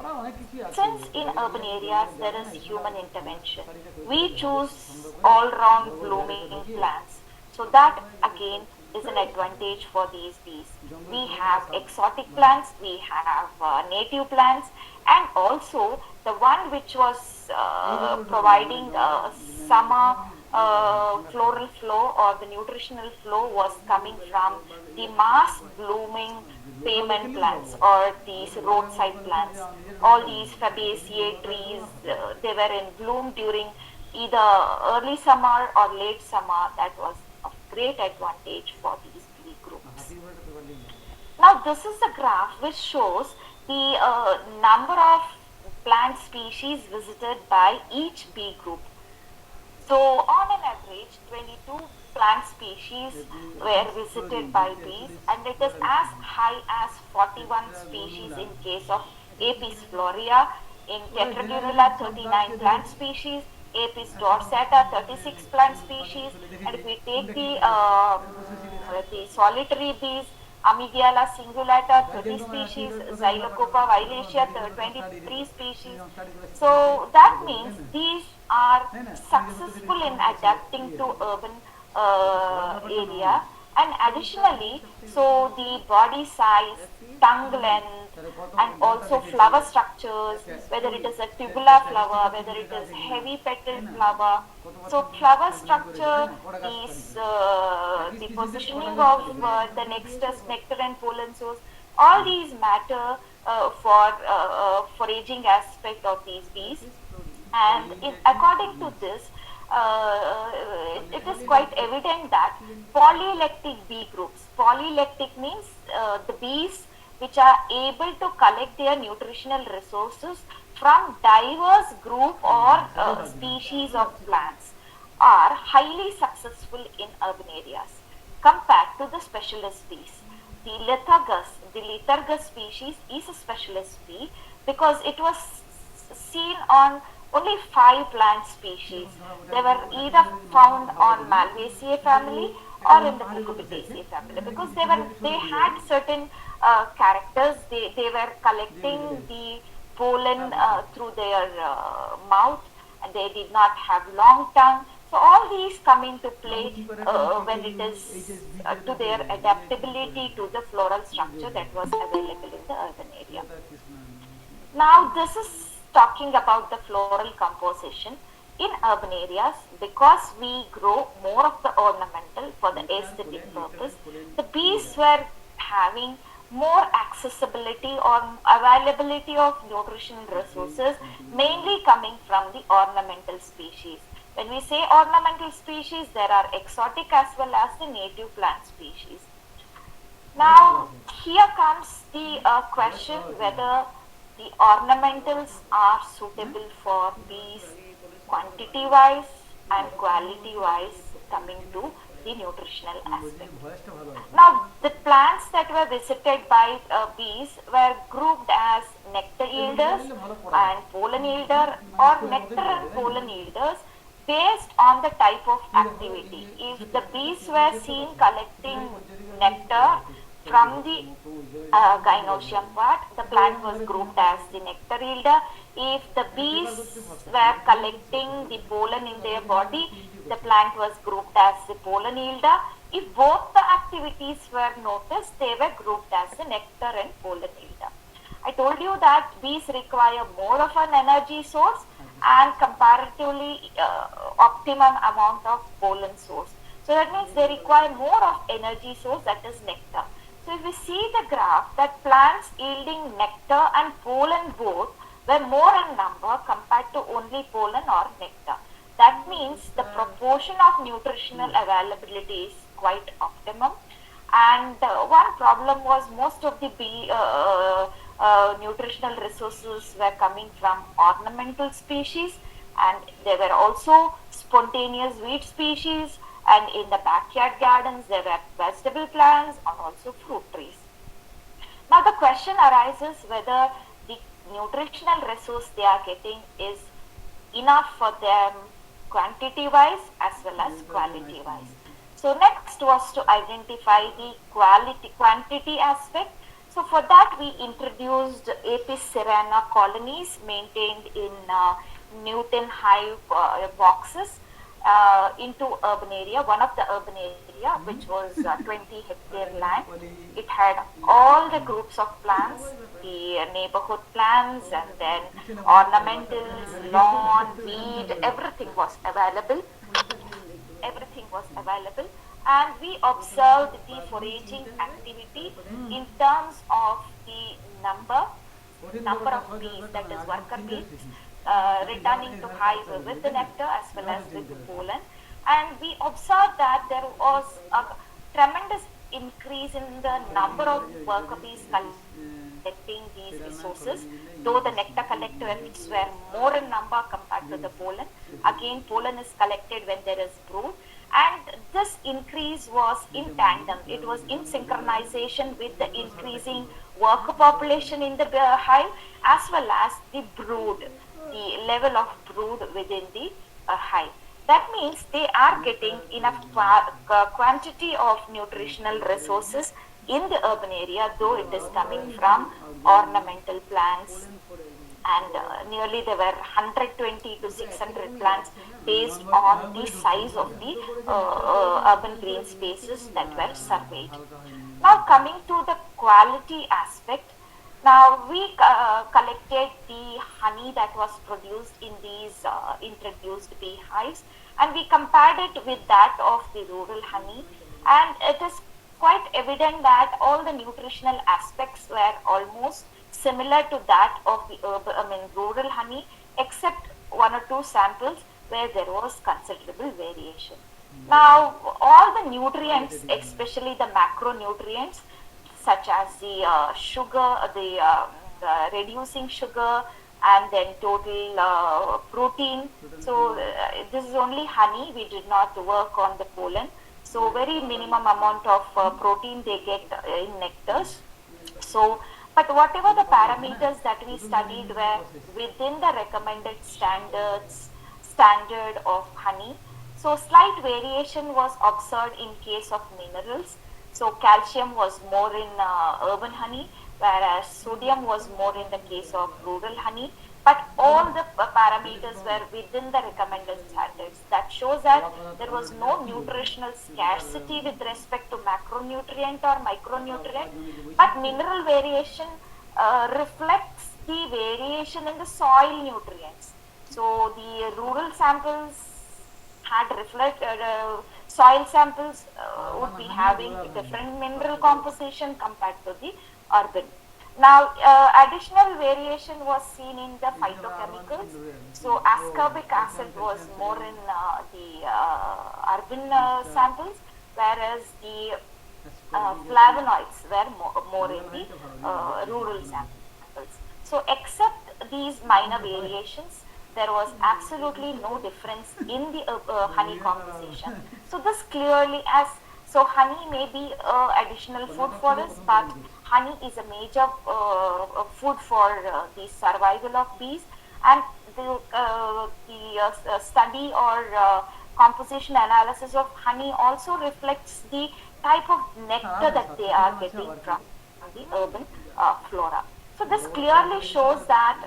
Since in urban areas there is human intervention, we choose all round blooming plants. So that again is an advantage for these bees. We have exotic plants, we have native plants, and also the one which was providing summer floral flow or the nutritional flow was coming from the mass blooming payment plants or these roadside plants. All these fabaceae trees, they were in bloom during either early summer or late summer. That was of great advantage for these bee groups. Now, this is a graph which shows the number of plant species visited by each bee group. So, on an average, 22 plant species were visited by bees, and it is as high as 41 species in case of Apis florea. In Tetragonella, 39 plant species, Apis dorsata, 36 plant species, and if we take the solitary bees, Amygdala cingulata, 30 species, Xylocopa violacea, 23 species. So that means these are successful in adapting to urban area, and additionally, so the body size, tongue length, and also flower structures, whether it is a tubular flower, whether it is heavy petaled flower. So flower structure is the positioning of the nectar and pollen source. All these matter for foraging aspect of these bees, and according to this, it is quite evident that polylactic bee groups. Polylactic means the bees which are able to collect their nutritional resources from diverse group or species of plants are highly successful in urban areas compared to the specialist bees. The Lythyrgus species is a specialist bee because it was seen on only 5 plant species. They were either found on Malvaceae family or in the Cucurbitaceae family because they had certain characters. They were collecting the pollen through their mouth, and they did not have long tongue. So all these come into play when it is to their adaptability to the floral structure that was available in the urban area. Now this is talking about the floral composition in urban areas. Because we grow more of the ornamental for the aesthetic purpose, the bees were having more accessibility or availability of nutritional resources, mainly coming from the ornamental species. When we say ornamental species, there are exotic as well as the native plant species. Now, here comes the question whether the ornamentals are suitable for bees quantity wise and quality wise, coming to the nutritional aspect. Now, the plants that were visited by bees were grouped as nectar yielders and pollen yielder, or nectar and pollen yielders, based on the type of activity. If the bees were seen collecting nectar from the gynoecium part, the plant was grouped as the nectar yielder. If the bees were collecting the pollen in their body, the plant was grouped as the pollen yielder. If both the activities were noticed, they were grouped as the nectar and pollen yielder. I told you that bees require more of an energy source and comparatively optimum amount of pollen source. So that means they require more of energy source, that is nectar. So if we see the graph, that plants yielding nectar and pollen both were more in number compared to only pollen or nectar. That means the proportion of nutritional availability is quite optimum. And one problem was most of the bee nutritional resources were coming from ornamental species, and there were also spontaneous weed species, and in the backyard gardens there were vegetable plants and also fruit trees. Now the question arises whether the nutritional resource they are getting is enough for them quantity wise as well as quality wise. So next was to identify the quantity aspect. So for that we introduced Apis cerana colonies maintained in Newton hive boxes into urban area, one of the urban area, which was 20 hectare land. It had all the groups of plants, the neighborhood plants, and then ornamentals, lawn, weed, everything was available. Everything was available, and we observed the foraging activity in terms of the number of bees, that is worker bees, returning to hive with the nectar as well as with the pollen. And we observed that there was a tremendous increase in the number of worker bees collecting these resources, though the nectar collectors were more in number compared to the pollen. Again, pollen is collected when there is brood, and this increase was in tandem. It was in synchronization with the increasing worker population in the hive as well as the brood, the level of brood within the hive. That means they are getting enough quantity of nutritional resources in the urban area, though it is coming from ornamental plants, and nearly there were 120 to 600 plants based on the size of the urban green spaces that were surveyed. Now coming to the quality aspect, now we collected the honey that was produced in these introduced beehives, and we compared it with that of the rural honey, and it is quite evident that all the nutritional aspects were almost similar to that of the rural honey, except one or two samples where there was considerable variation. Now all the nutrients, especially the macronutrients such as the sugar, the reducing sugar, and then total protein. So this is only honey, we did not work on the pollen. So very minimum amount of protein they get in nectars. So, but whatever the parameters that we studied were within the recommended standard of honey. So slight variation was observed in case of minerals. So calcium was more in urban honey, whereas sodium was more in the case of rural honey. But all the parameters were within the recommended standards. That shows that there was no nutritional scarcity with respect to macronutrient or micronutrient, but mineral variation reflects the variation in the soil nutrients. So the rural samples had reflected, soil samples would be having different mineral composition compared to the urban. Now, additional variation was seen in the phytochemicals. So, ascorbic acid was more in the urban samples, whereas the flavonoids were more in the rural samples. So, except these minor variations, there was absolutely no difference in the honey composition. So, this clearly as so honey may be additional food for us, but honey is a major food for the survival of bees, and the study or composition analysis of honey also reflects the type of nectar that they are getting from the urban flora. So this clearly shows that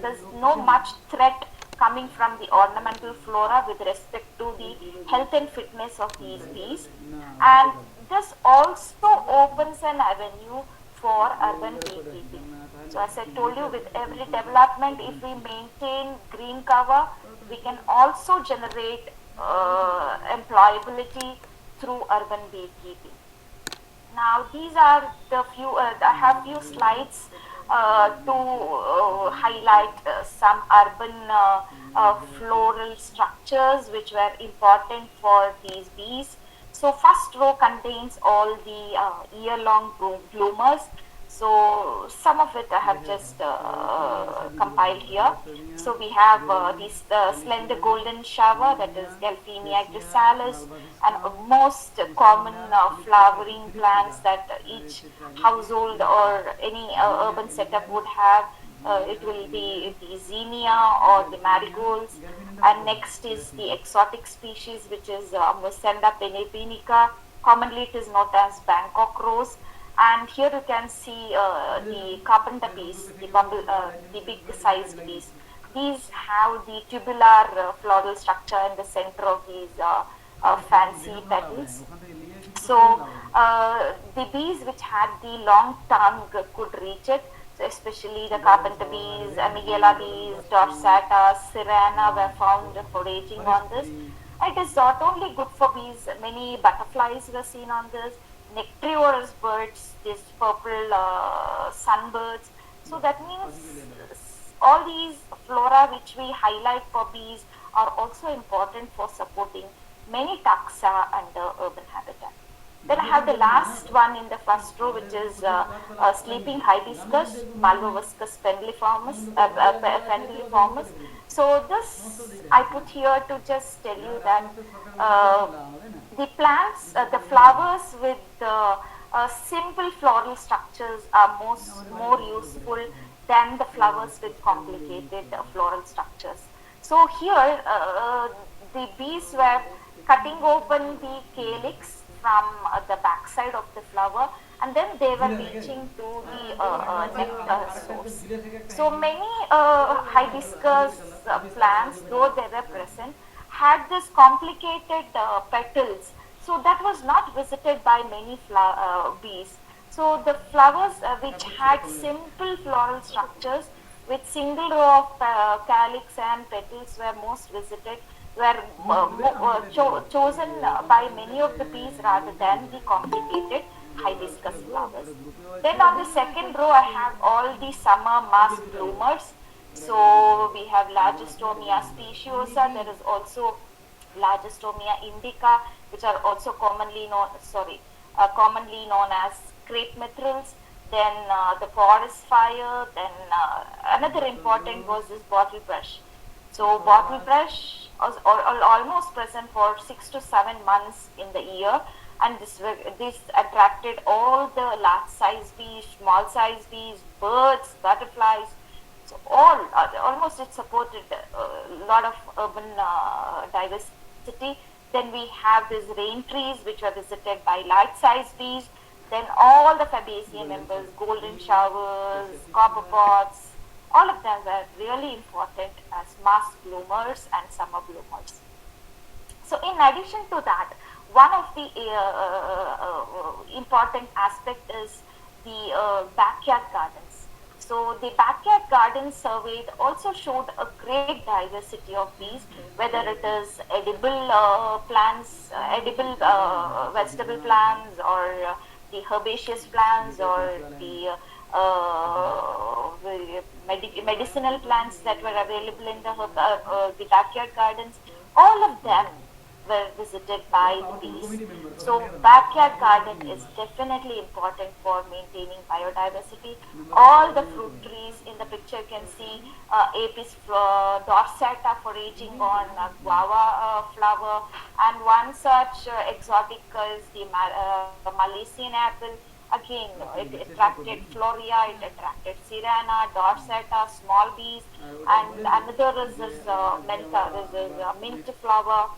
there's no much threat coming from the ornamental flora with respect to the health and fitness of these bees, and this also opens an avenue for urban beekeeping. So as I told you, with every development, if we maintain green cover, we can also generate employability through urban beekeeping. Now these are the few, I have few slides to highlight some urban floral structures which were important for these bees. So first row contains all the year-long bloomers. So some of it I have just compiled here. So we have this slender golden shower, that is Delphinia chrysalis, and most common flowering plants that each household or any urban setup would have. It will be the zinnia or the marigolds, and next is the exotic species, which is Musenda pennipinica. Commonly it is known as Bangkok rose. And here you can see the carpenter bees, the big sized bees. These have the tubular floral structure in the center of these fancy petals. So the bees which had the long tongue could reach it. So especially the carpenter bees, Amygdala bees, dorsata, sirena were found foraging on this. It is not only good for bees, many butterflies were seen on this, nectrivorous birds, these purple sunbirds. So that means all these flora which we highlight for bees are also important for supporting many taxa under urban habitat. Then I have the last one in the first row, which is sleeping hibiscus, Malvoviscus pendiformis. So this I put here to just tell you that the plants, the flowers with simple floral structures are more useful than the flowers with complicated floral structures. So here the bees were cutting open the calyx from the backside of the flower, and then they were reaching to the nectar source. So many hibiscus plants, though they were present, had this complicated petals. So that was not visited by many bees. So the flowers which had simple floral structures with single row of calyx and petals were most visited, were chosen by many of the bees rather than the complicated hibiscus flowers. Then on the second row I have all the summer mass bloomers. So we have Largistomia speciosa, there is also Largistomia indica, which are also commonly known as crepe myrtles. Then the forest fire. Then another important was this bottle brush. So bottle brush was almost present for 6 to 7 months in the year, and this attracted all the large size bees, small size bees, birds, butterflies. So almost it supported a lot of urban diversity. Then we have these rain trees which are visited by large size bees. Then all the Fabaceae members, golden showers, copper pots, all of them were really important as mass bloomers and summer bloomers. So in addition to that, one of the important aspect is the backyard gardens. So the backyard garden surveyed also showed a great diversity of bees, whether it is edible plants, edible vegetable plants, or the herbaceous plants, or the medicinal plants that were available in the backyard gardens, all of them were visited by the bees. So backyard garden is definitely important for maintaining biodiversity. All the fruit trees in the picture can see Apis dorsata foraging on guava flower, and one such exotic is the Malaysian apple. Again, it attracted Floria, it attracted Sirena, Dorsata, small bees, and another is this mentha, this is mint flower.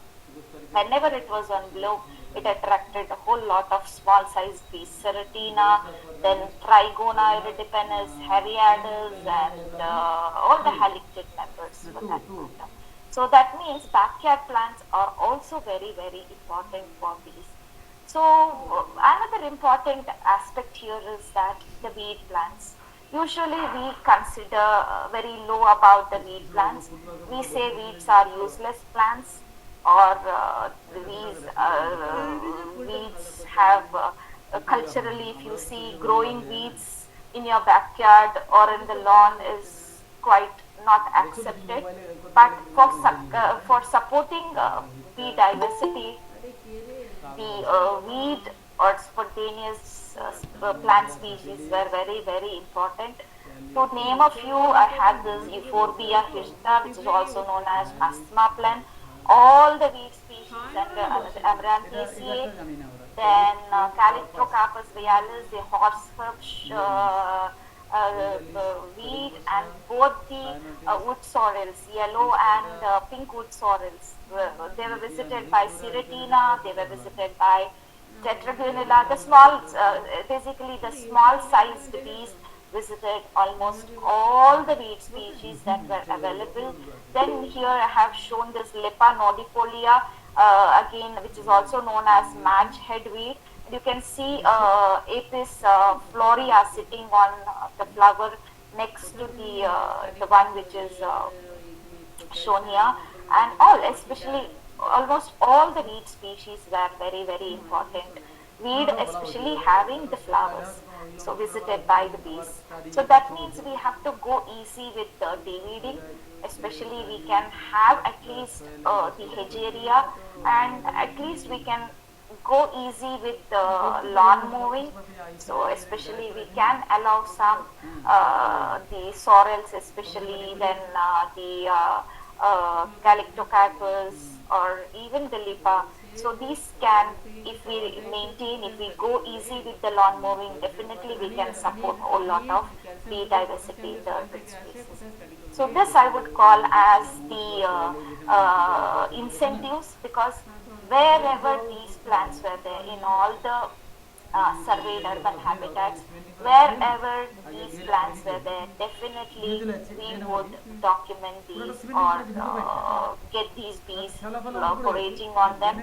Whenever it was on bloom, it attracted a whole lot of small sized bees, Ceratina, then Trigona iridipennus, Hariadus, and all the halictid members for that matter. So that means backyard plants are also very, very important for bees. So another important aspect here is that the weed plants. Usually we consider very low about the weed plants. We say weeds are useless plants, or weeds have culturally, if you see growing weeds in your backyard or in the lawn is quite not accepted. But for supporting bee diversity, the weed or spontaneous plant species were very, very important. To name a few, I have this Euphorbia hirta, which is also known as asthma plant, all the weed species under Amaranthinaceae, then Calyptrocarpus realis, the horseherb weed, and both the wood sorrels, yellow and pink wood sorrels. They were visited by Ceratina, they were visited by Tetragonella, the small, basically the small sized bees visited almost all the weed species that were available. Then here I have shown this Lepa nodifolia, again, which is also known as match head weed. You can see Apis florea sitting on the flower next to the one which is shown here, and all, especially almost all the weed species were very, very important. Weed especially having the flowers, so visited by the bees. So that means we have to go easy with the de-weeding, especially we can have at least the hedge area, and at least we can go easy with the lawn mowing. So especially we can allow some the sorrels, especially then the Calyptocarpus or even the Lipa. So these can, if we maintain, if we go easy with the lawn mowing, definitely we can support a whole lot of bee diversity in the urban spaces. So this I would call as the incentives, because wherever these plants were there in all the surveyed urban habitats, wherever these plants were there, definitely we would document these or get these bees foraging on them.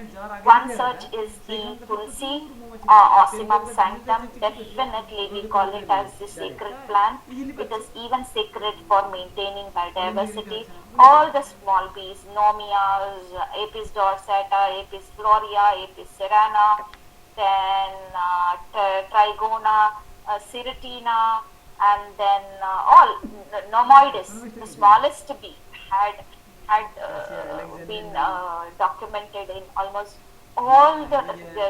One such is the Tulsi, Ocimum sanctum. Definitely we call it as the sacred plant. It is even sacred for maintaining biodiversity. All the small bees, Nomias, Apis dorsata, Apis florea, Apis serrana, then Trigona, Ceratina, and then all Nomoides, the smallest bee, had been documented in almost all the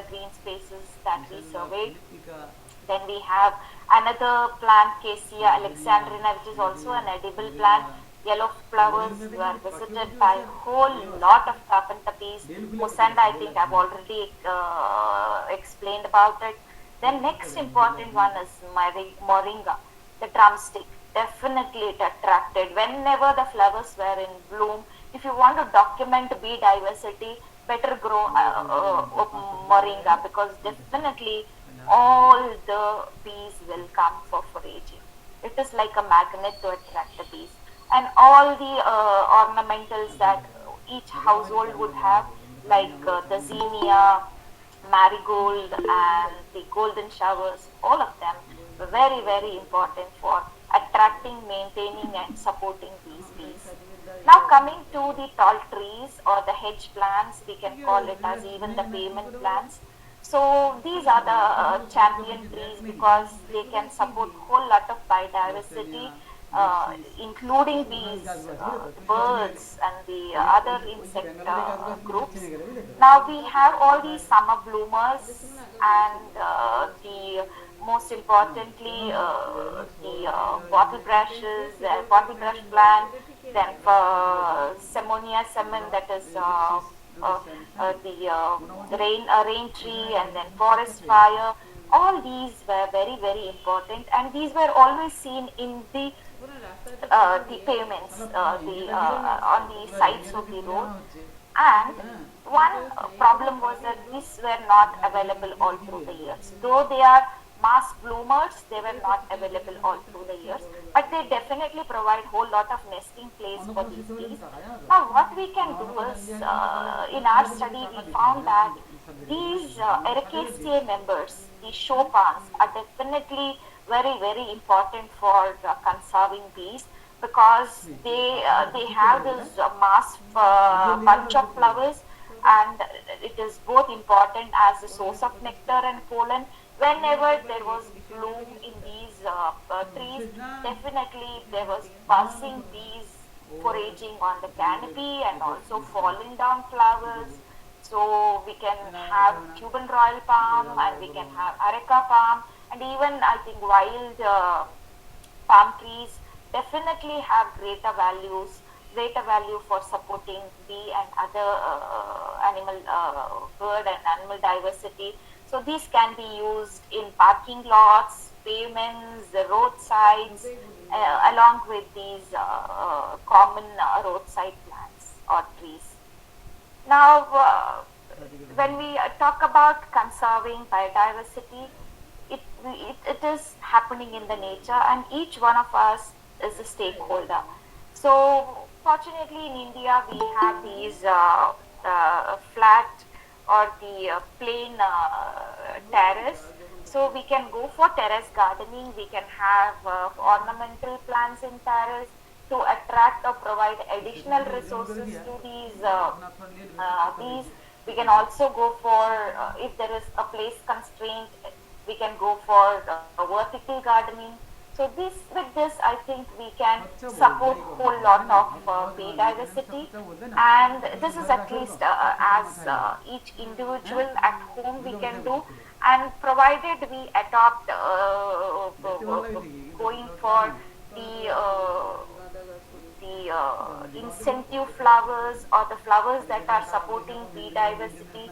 green spaces that we surveyed. Then we have another plant, Cassia alexandrina, which is also an edible plant. Yellow flowers were visited by a whole lot of carpenter bees. Musanda, I think I've already explained about it. Then next important one is moringa, the drumstick. Definitely it attracted whenever the flowers were in bloom. If you want to document bee diversity, better grow moringa, because definitely all the bees will come for foraging. It is like a magnet to attract the bees. And all the ornamentals that each household would have, like the zinnia, marigold, and the golden showers, all of them were very, very important for attracting, maintaining, and supporting these bees. Now coming to the tall trees or the hedge plants, we can call it as even the pavement plants. So these are the champion trees because they can support whole lot of biodiversity, including bees, birds, and the other insect groups. Now we have all these summer bloomers and the most importantly the bottle brush plant, then for Semonia semen, that is the rain tree, and then forest fire. All these were very very important, and these were always seen in the pavements, the on the sides of the road. And one problem was that these were not available all through the years. Though they are mass bloomers, they were not available all through the years, but they definitely provide whole lot of nesting place for these bees. Now, what we can do is, in our study, we found that these Ericaceae members, the show palms, are definitely very very important for conserving bees because they have this mass bunch of flowers, and it is both important as a source of nectar and pollen. Whenever there was bloom in these trees, definitely there was buzzing bees foraging on the canopy and also falling down flowers. So we can have Cuban royal palm, and we can have areca palm, and even I think wild palm trees definitely have greater value for supporting bee and other animal, bird and animal diversity. So these can be used in parking lots, pavements, the roadsides, along with these common roadside plants or trees. Now, when we talk about conserving biodiversity, it is happening in the nature, and each one of us is a stakeholder. So, fortunately, in India, we have these flat or the plain terrace. So, we can go for terrace gardening. We can have ornamental plants in terrace to attract or provide additional resources to these bees. We can also go for, if there is a place constraint, we can go for vertical gardening. So with this, I think we can support whole lot of bee diversity, and this is at least as each individual at home we can do, and provided we adopt going for the incentive flowers or the flowers that are supporting bee diversity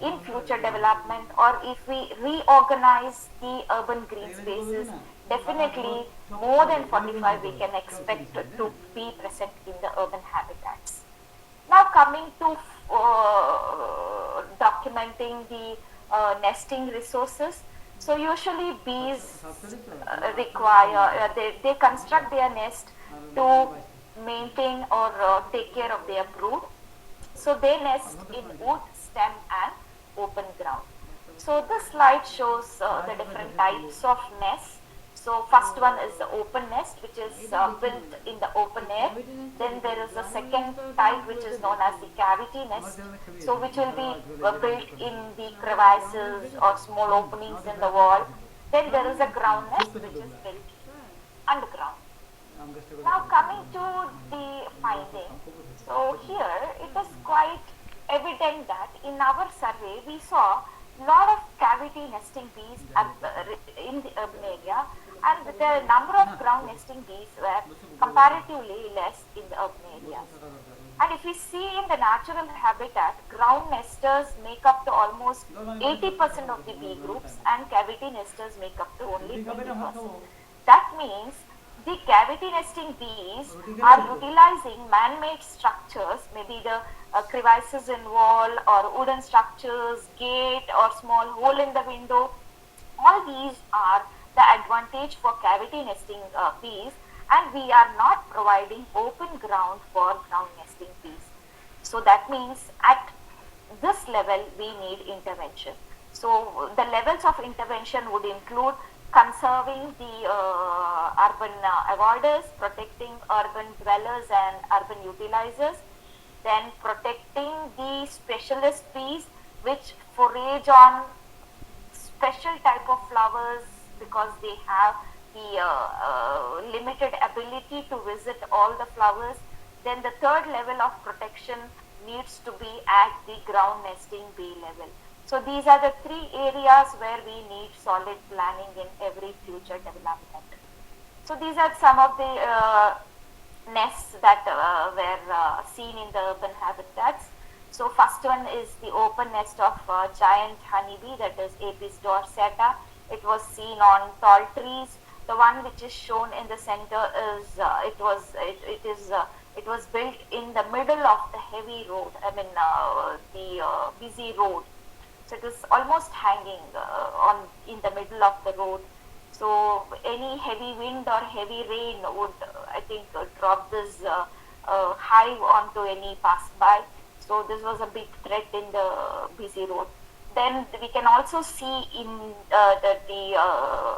in future development, or if we reorganize the urban green spaces, definitely more than 45 we can expect to be present in the urban habitats. Now coming to documenting the nesting resources. So usually bees require, they construct their nest to maintain or take care of their brood. So they nest in wood, stem and open ground. So this slide shows the different types of nests. So first one is the open nest, which is built in the open air. Then there is a second type which is known as the cavity nest, so which will be built in the crevices or small openings in the wall. Then there is a ground nest which is built underground. Now coming to the finding, so here it is quite evident that in our survey we saw lot of cavity nesting bees in the urban area, and the number of ground nesting bees were comparatively less in the urban areas. And if we see in the natural habitat, ground nesters make up to almost 80% of the bee groups, and cavity nesters make up to only 20%. That means the cavity nesting bees are utilizing man-made structures, maybe the crevices in wall or wooden structures, gate or small hole in the window. All these are the advantage for cavity nesting bees, and we are not providing open ground for ground nesting bees. So that means at this level we need intervention. So the levels of intervention would include conserving the urban avoiders, protecting urban dwellers and urban utilizers, then protecting the specialist bees which forage on special type of flowers because they have the limited ability to visit all the flowers. Then the third level of protection needs to be at the ground nesting bee level. So these are the three areas where we need solid planning in every future development. So these are some of the nests that were seen in the urban habitats. So first one is the open nest of giant honeybee, that is Apis dorsata. It was seen on tall trees. The one which is shown in the center is it was built in the middle of the heavy road. I mean the busy road. So it was almost hanging on in the middle of the road. So any heavy wind or heavy rain would, I think, drop this hive onto any passerby. So this was a big threat in the busy road. Then we can also see in the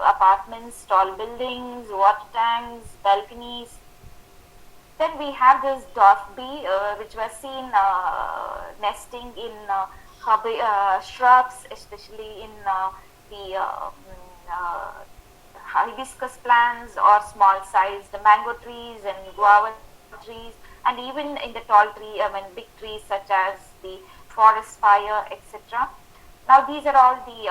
apartments, tall buildings, water tanks, balconies. Then we have this dwarf bee, which was seen nesting in shrubs, especially in the hibiscus plants or small sized mango trees and guava trees, and even in the tall tree, big trees such as the forest fire, etc. Now these are all the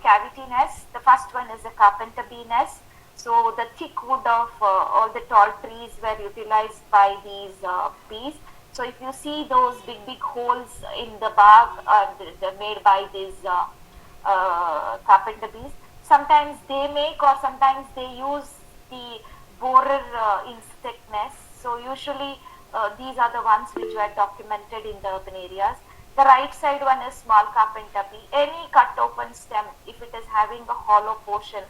cavity nests. The first one is a carpenter bee nest. So the thick wood of all the tall trees were utilized by these bees. So if you see those big holes in the bark made by these carpenter bees, sometimes they make or sometimes they use the borer insect nests. So usually these are the ones which were documented in the urban areas. The right side one is small carpenter bee. Any cut open stem, if it is having a hollow portion,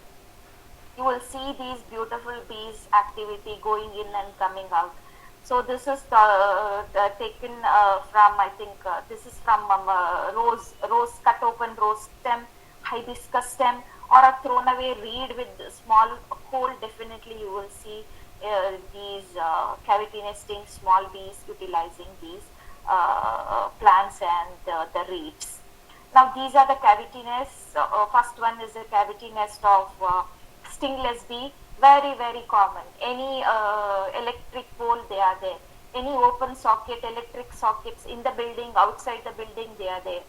you will see these beautiful bees activity going in and coming out. So this is taken from, I think this is from rose cut open rose stem, hibiscus stem, or a thrown away reed with small hole. Definitely you will see these cavity nesting small bees utilizing these plants and the reeds. Now these are the cavity nests. First one is a cavity nest of stingless bee, very common. Any electric pole, they are there. Any open socket, electric sockets in the building, outside the building, they are there.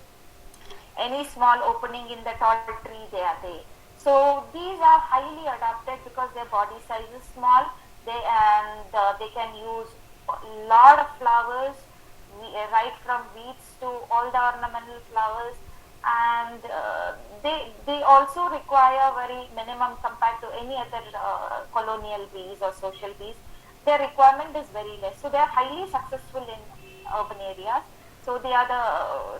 Any small opening in the tall tree, they are there. So these are highly adapted because their body size is small. They can use a lot of flowers, right from weeds to all the ornamental flowers, and they also require very minimum compared to any other colonial bees or social bees. Their requirement is very less, so they are highly successful in urban areas. So they are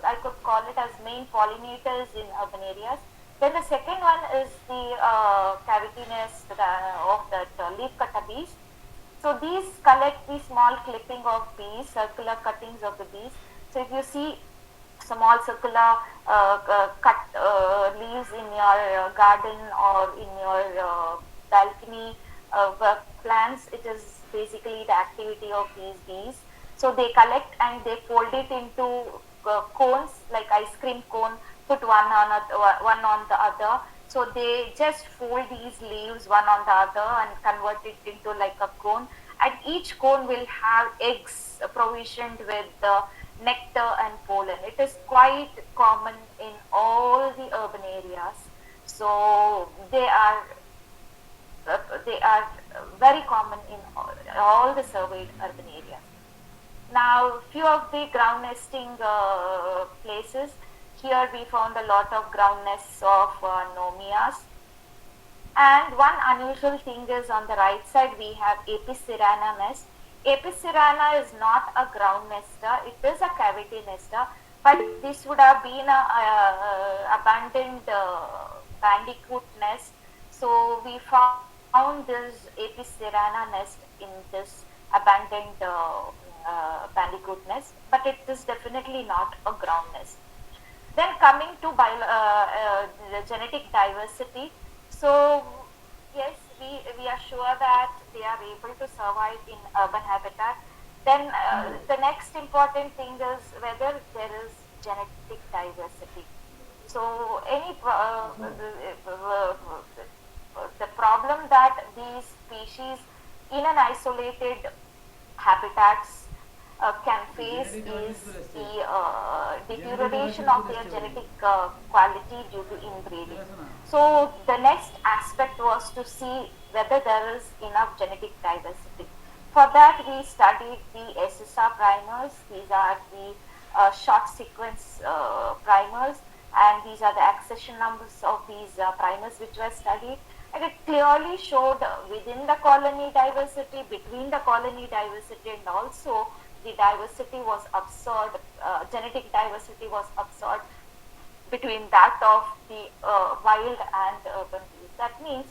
I could call it as main pollinators in urban areas. Then the second one is the cavity nest of that leaf cutter bees. So these collect the small clipping of bees, circular cuttings of the bees. So if you see small circular cut leaves in your garden or in your balcony plants, it is basically the activity of these bees. So they collect and they fold it into cones, like ice cream cone, put one on the other. So they just fold these leaves one on the other and convert it into like a cone. And each cone will have eggs provisioned with nectar and pollen. It is quite common in all the urban areas. So they are very common in all the surveyed urban areas. Now, few of the ground nesting places. Here we found a lot of ground nests of nomias. And one unusual thing is on the right side we have Apis cerana nest. Apis cerana is not a ground nester, it is a cavity nester, but this would have been a abandoned bandicoot nest. So we found this Apis cerana nest in this abandoned bandicoot nest, but it is definitely not a ground nest. Then coming to the genetic diversity. So yes, we are sure that they are able to survive in urban habitat. Then the next important thing is whether there is genetic diversity. So the problem that these species in an isolated habitats can face is the deterioration of their genetic quality due to inbreeding. So the next aspect was to see whether there is enough genetic diversity. For that, we studied the SSR primers. These are the short sequence primers, and these are the accession numbers of these primers which were studied. And it clearly showed within the colony diversity, between the colony diversity, and also the diversity was observed, genetic diversity was observed between that of the wild and urban bees. That means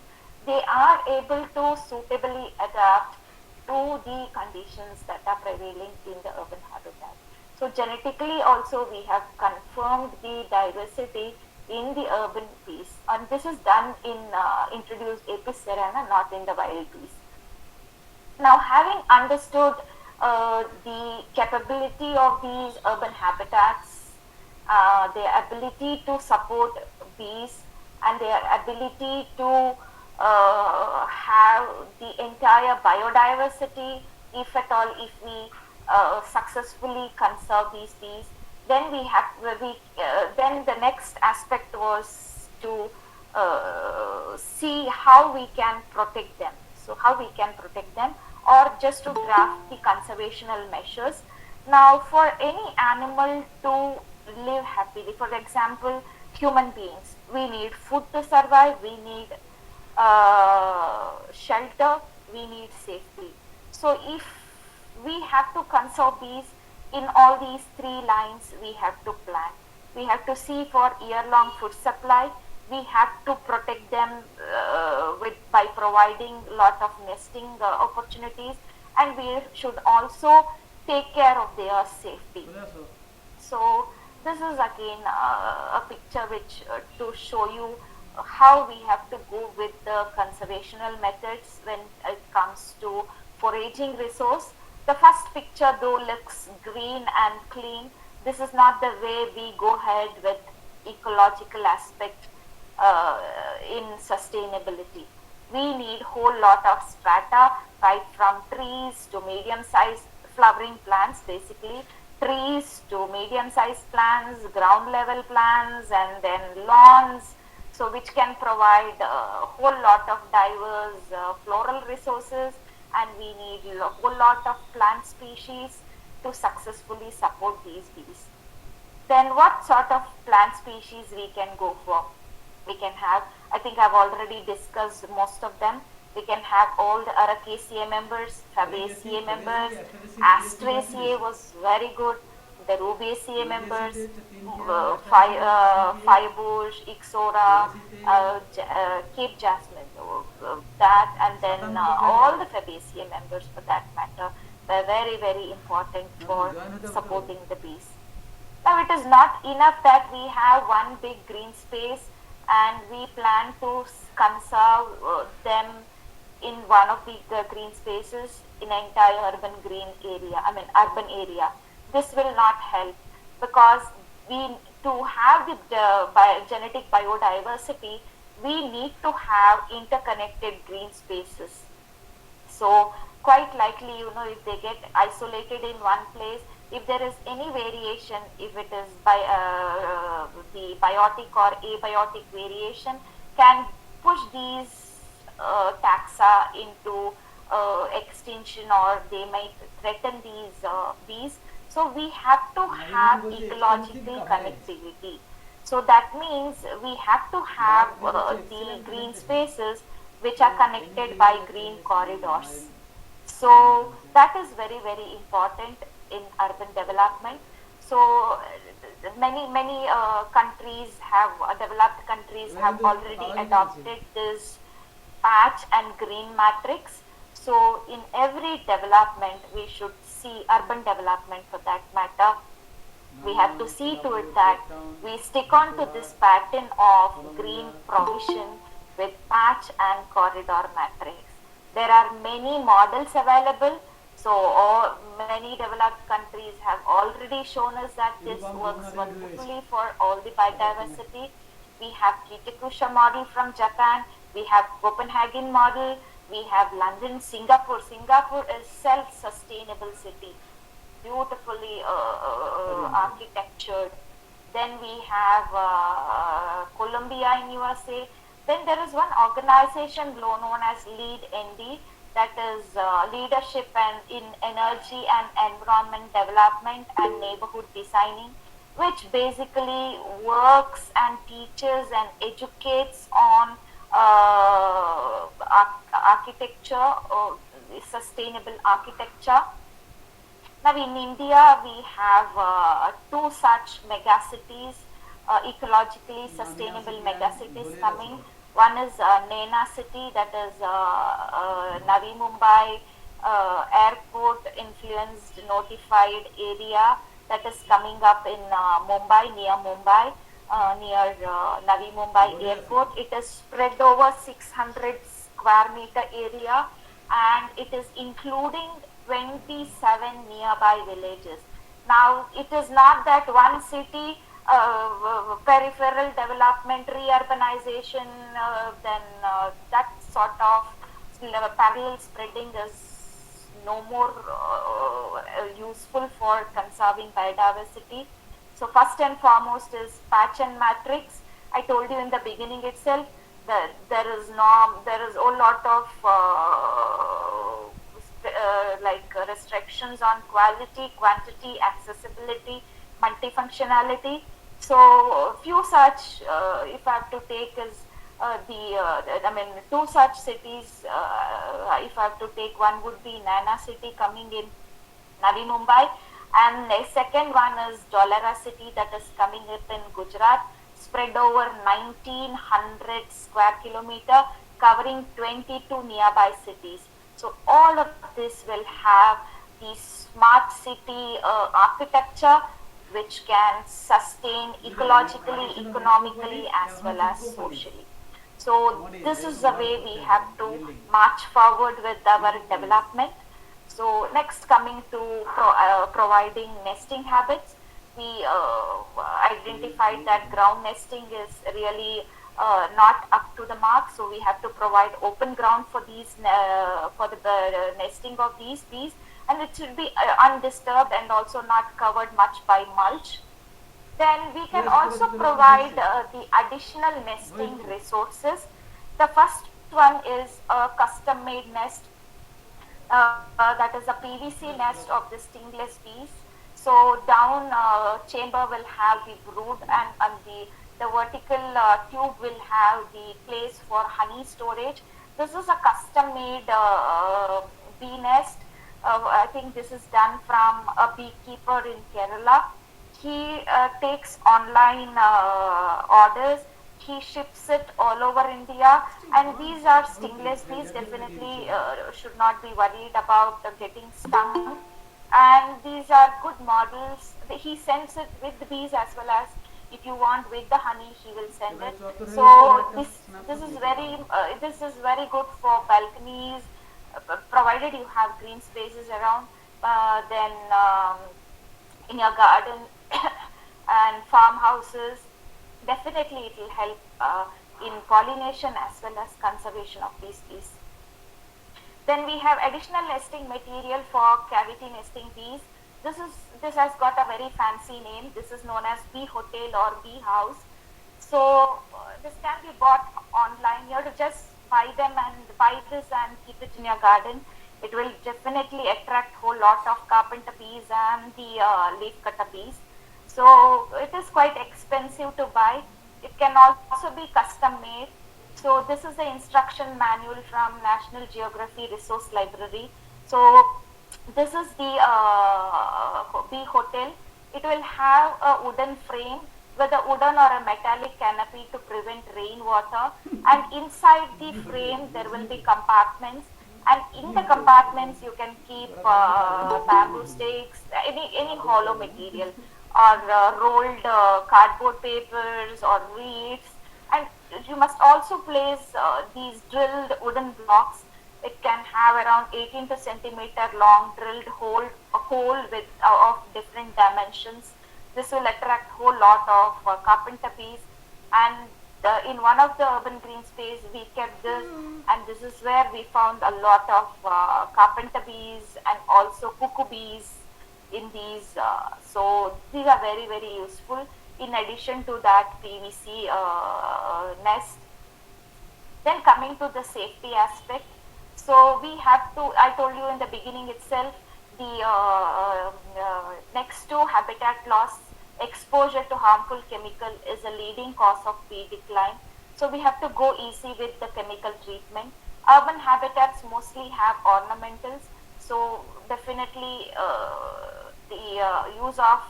they are able to suitably adapt to the conditions that are prevailing in the urban habitat. So genetically also we have confirmed the diversity in the urban bees, and this is done in introduced Apis cerana, not in the wild bees. Now, having understood the capability of these urban habitats, their ability to support bees, and their ability to have the entire biodiversity, if at all, if we successfully conserve these bees, then then the next aspect was to see how we can protect them. So how we can protect them, or just to draft the conservational measures. Now, for any animal to live happily, for example, human beings, we need food to survive, we need shelter, we need safety. So if we have to conserve bees in all these three lines, we have to plan. We have to see for year-long food supply. We have to protect them by providing lot of nesting opportunities, and we should also take care of their safety. So this is again a picture which to show you how we have to go with the conservational methods when it comes to foraging resource. The first picture though looks green and clean. This is not the way we go ahead with ecological aspect in sustainability. We need whole lot of strata, right from trees to medium-sized flowering plants, basically trees to medium-sized plants, ground level plants, and then lawns, so which can provide a whole lot of diverse floral resources, and we need a whole lot of plant species to successfully support these bees. Then what sort of plant species we can go for? We can have, I think I've already discussed most of them. We can have all the Aracaceae members, Fabaceae members, Asteraceae was very good, the Rubiaceae members, Firebush, Ixora, Cape Jasmine, that, and then all the Fabaceae members for that matter were very, very important for supporting the bees. Now, it is not enough that we have one big green space and we plan to conserve them in one of the green spaces in an entire urban green area, urban area. This will not help, because to have the genetic biodiversity, we need to have interconnected green spaces. So quite likely, if they get isolated in one place, if there is any variation, if it is the biotic or abiotic variation, can push these taxa into extinction, or they might threaten these bees. So we have to have ecological connectivity. So that means we have to have the green spaces which are connected by green corridors. So that is very, very important in urban development. So many countries have developed countries have already adopted this patch and green matrix. So in every development, we should see urban development for that matter. We have to see to it that we stick on to this pattern of green provision with patch and corridor matrix. There are many models available. So many developed countries have already shown us that this works wonderfully for all the biodiversity. We have Kitakusha model from Japan, we have Copenhagen model, we have London, Singapore. Singapore is self-sustainable city, beautifully architectured. Then we have Columbia in USA. Then there is one organization known as LEAD ND, that is leadership and in energy and environment development and neighborhood designing, which basically works and teaches and educates on architecture or sustainable architecture. Now in India, we have two such megacities, ecologically sustainable megacities coming. One is Nena city, that is Navi Mumbai airport influenced notified area that is coming up in Mumbai, near Mumbai, near Navi Mumbai airport. It is spread over 600 square meter area, and it is including 27 nearby villages. Now, it is not that one city, peripheral development, re-urbanization, then that sort of parallel spreading is no more useful for conserving biodiversity. So first and foremost is patch and matrix. I told you in the beginning itself that there is a lot of restrictions on quality, quantity, accessibility, multifunctionality. So few such, if I have to take is two such cities, if I have to take, one would be Nana city coming in Navi Mumbai, and the second one is Dholara city that is coming up in Gujarat, spread over 1900 square kilometer, covering 22 nearby cities. So all of this will have the smart city architecture, which can sustain ecologically, economically, as well as socially. So this is the way we have to march forward with our development. So next, coming to providing nesting habits, we identified that ground nesting is really not up to the mark, so we have to provide open ground for these for the nesting of these bees, and it should be undisturbed and also not covered much by mulch. Then we can also provide the additional nesting resources. The first one is a custom made nest, that is a PVC nest of the stingless bees. So down chamber will have the brood, and the vertical tube will have the place for honey storage. This is a custom made bee nest. I think this is done from a beekeeper in Kerala. He takes online orders. He ships it all over India, and these are stingless bees. Definitely should not be worried about getting stung. And these are good models. He sends it with the bees as well as, if you want with the honey, he will send it. So this is very good for balconies, provided you have green spaces around. Then in your garden and farmhouses, definitely it will help in pollination as well as conservation of these bees. Then we have additional nesting material for cavity nesting bees. This has got a very fancy name. This is known as bee hotel or bee house. So this can be bought online. You have to just buy this and keep it in your garden. It will definitely attract whole lot of carpenter bees and the leaf cutter bees. So it is quite expensive to buy. It can also be custom made. So this is the instruction manual from National Geography Resource Library. So this is the bee hotel. It will have a wooden frame with a wooden or a metallic canopy to prevent rainwater, and inside the frame there will be compartments, and in the compartments you can keep bamboo sticks, any hollow material, or rolled cardboard papers or reeds. And you must also place these drilled wooden blocks It can have around 18 to centimeter long drilled hole, a hole with of different dimensions. This will attract whole lot of carpenter bees, and in one of the urban green space we kept this, and this is where we found a lot of carpenter bees and also cuckoo bees in these. So these are very very useful. In addition to that PVC nest. Then coming to the safety aspect, so we have to, I told you in the beginning itself, the next to habitat loss, exposure to harmful chemical is a leading cause of bee decline. So we have to go easy with the chemical treatment. Urban habitats mostly have ornamentals, so definitely the use of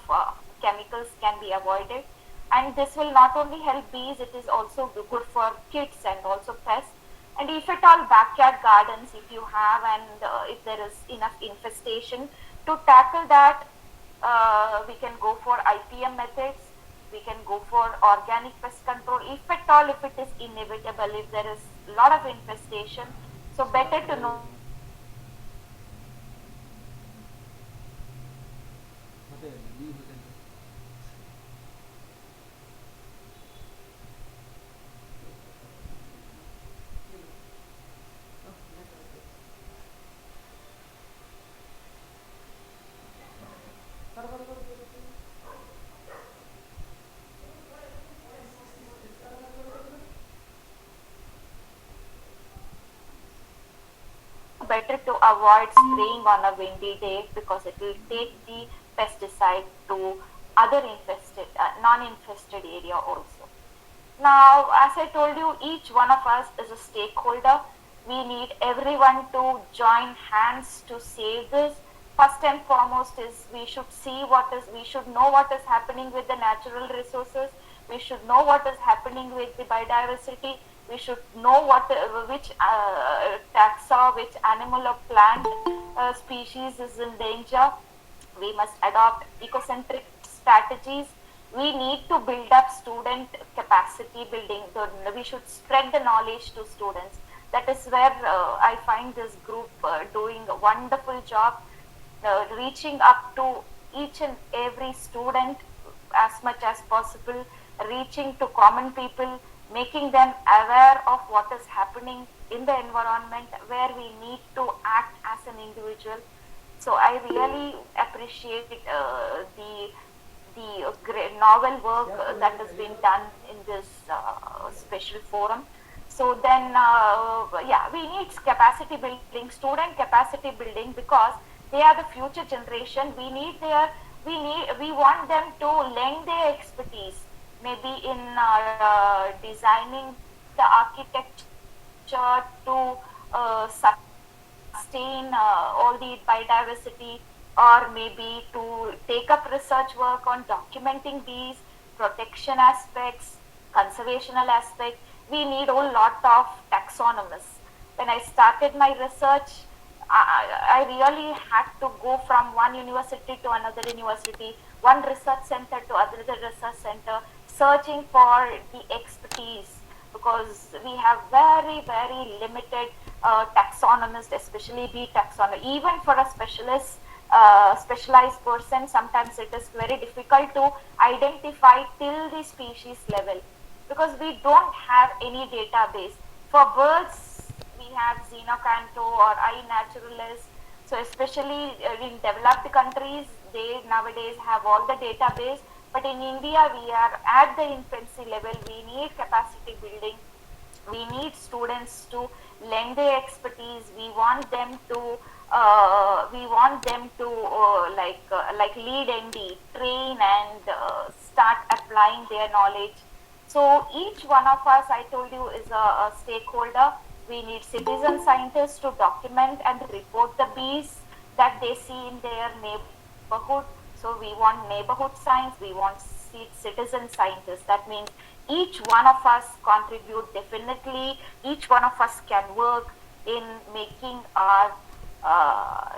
chemicals can be avoided, and this will not only help bees, it is also good for kids and also pests. And if at all backyard gardens if you have, and if there is enough infestation, to tackle that we can go for IPM methods, we can go for organic pest control if at all, if it is inevitable, if there is a lot of infestation. So better to know. Better to avoid spraying on a windy day because it will take the pesticide to other infested, non-infested area also. Now, as I told you, each one of us is a stakeholder. We need everyone to join hands to save this. First and foremost is we should know what is happening with the natural resources. We should know what is happening with the biodiversity. We should know which taxa, which animal or plant species is in danger. We must adopt ecocentric strategies. We need to build up student capacity building. We should spread the knowledge to students. That is where I find this group doing a wonderful job, reaching up to each and every student as much as possible, reaching to common people, making them aware of what is happening in the environment, where we need to act as an individual. So I really appreciate the great novel work that has been done in this special forum. So then, yeah, we need capacity building, student capacity building, because they are the future generation. We want them to lend their expertise, maybe in designing the architecture to sustain all the biodiversity, or maybe to take up research work on documenting these protection aspects, conservational aspect. We need a whole lot of taxonomists. When I started my research, I really had to go from one university to another university, one research center to another research center, searching for the expertise, because we have very very limited taxonomists, especially bee taxonomist. Even for a specialized person, sometimes it is very difficult to identify till the species level, because we don't have any database. For birds, we have Xenocanto or iNaturalist. So especially in developed countries, they nowadays have all the database. But in India, we are at the infancy level. We need capacity building. We need students to lend their expertise. We want them to like lead ND, train and start applying their knowledge. So each one of us, I told you, is a stakeholder. We need citizen scientists to document and report the bees that they see in their neighborhood. So we want neighborhood science, we want citizen scientists. That means each one of us contribute definitely. Each one of us can work in making our,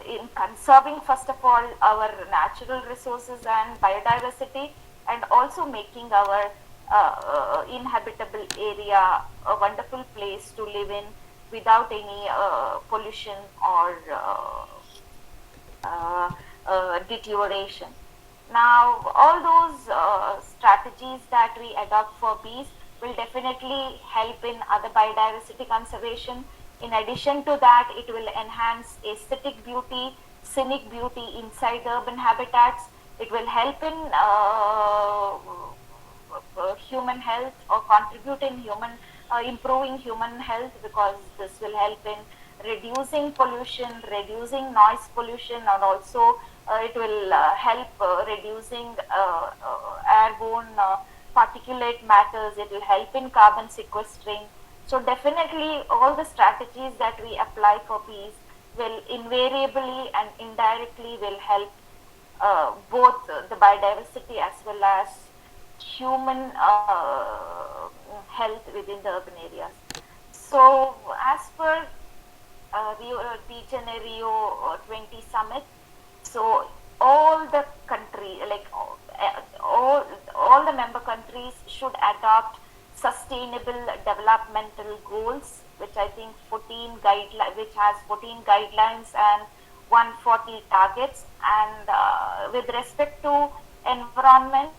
in conserving first of all our natural resources and biodiversity, and also making our inhabitable area a wonderful place to live in, without any pollution or deterioration. Now, all those strategies that we adopt for bees will definitely help in other biodiversity conservation. In addition to that, it will enhance aesthetic beauty, scenic beauty inside the urban habitats. It will help in human health or contribute in human improving human health, because this will help in reducing pollution, reducing noise pollution, and also it will help reducing airborne particulate matters. It will help in carbon sequestering. So definitely all the strategies that we apply for bees will invariably and indirectly will help both the biodiversity as well as human health within the urban areas. So as per De Janeiro 20 summit, so all the country, like all the member countries should adopt sustainable developmental goals, which I think 14 guidelines, which has 14 guidelines and 140 targets. And with respect to environment,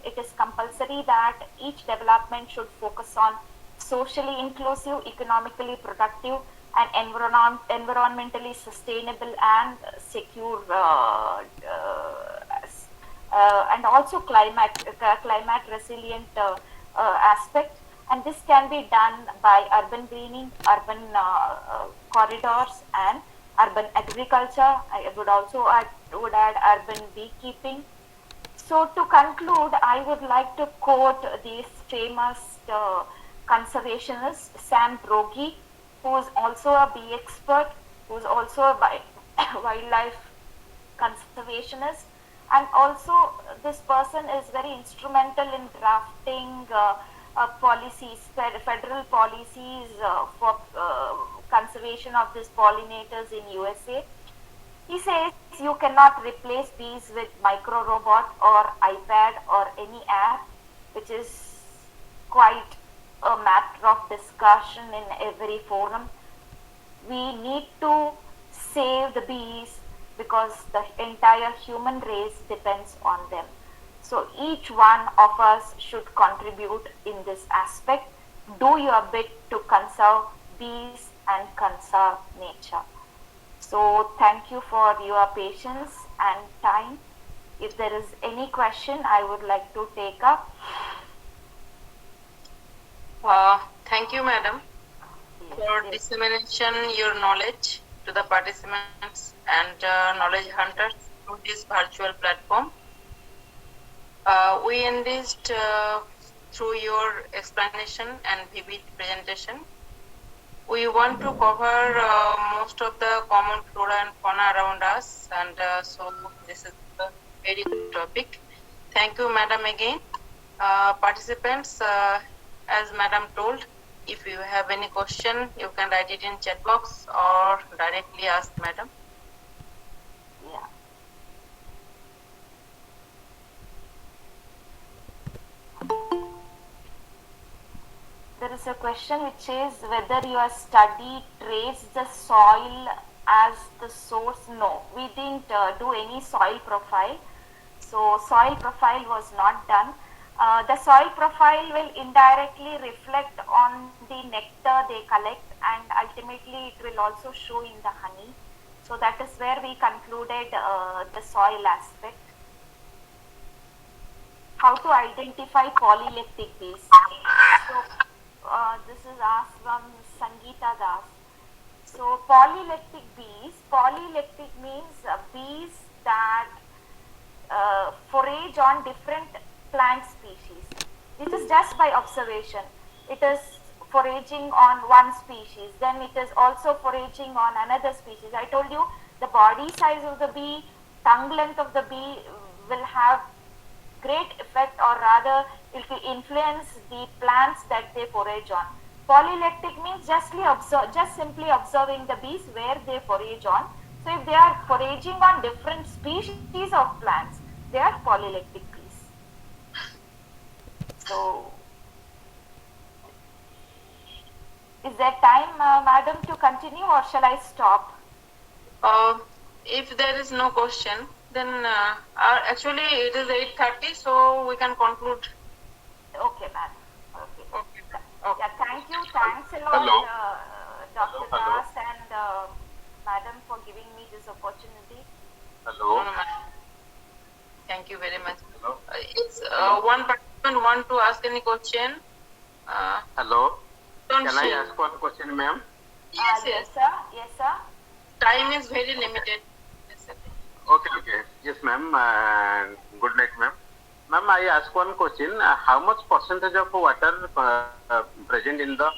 it is compulsory that each development should focus on socially inclusive, economically productive, and environmentally sustainable and secure, and also climate resilient aspect. And this can be done by urban greening, urban corridors, and urban agriculture. I would add urban beekeeping. So to conclude, I would like to quote this famous conservationist, Sam Brogi, who is also a bee expert, who is also a wildlife conservationist, and also this person is very instrumental in drafting policies, federal policies for conservation of these pollinators in USA. He says you cannot replace bees with micro robot or iPad or any app, which is quite a matter of discussion in every forum. We need to save the bees because the entire human race depends on them. So each one of us should contribute in this aspect. Do your bit to conserve bees and conserve nature. So thank you for your patience and time. If there is any question, I would like to take up. Thank you, madam, for dissemination your knowledge to the participants and knowledge hunters through this virtual platform. We enriched through your explanation and vivid presentation. We want to cover most of the common flora and fauna around us, and so this is a very good topic. Thank you, madam, again. Participants, as madam told, if you have any question, you can write it in chat box or directly ask madam. Yeah. There is a question which says whether your study traced the soil as the source. No, we didn't do any soil profile. So soil profile was not done. The soil profile will indirectly reflect on the nectar they collect, and ultimately it will also show in the honey. So that is where we concluded the soil aspect. How to identify polylactic bees? So this is asked from Sangeeta Das. So polylactic means bees that forage on different plant species. It is just by observation. It is foraging on one species, then it is also foraging on another species. I told you the body size of the bee, tongue length of the bee will have great effect, or rather it will influence the plants that they forage on. Polylactic means just simply observing the bees where they forage on. So if they are foraging on different species of plants, they are polylactic bees. So is there time, madam, to continue, or shall I stop? If there is no question, then actually it is 8:30, so we can conclude. Okay, ma'am. Okay. Okay. Okay. Yeah, thank you. Thanks a lot, Hello. Dr. Hello. Das and madam, for giving me this opportunity. Hello. No, no, ma'am. Thank you very much. Hello. It's one participant want to ask any question. Hello. Don't Can I show. ask one question, ma'am? Yes, Yes, yes. sir. Yes, sir. Time is very limited. Yes, sir. Okay, okay. Yes, ma'am. Good night, ma'am. Ma'am, I ask one question. How much percentage of water present in the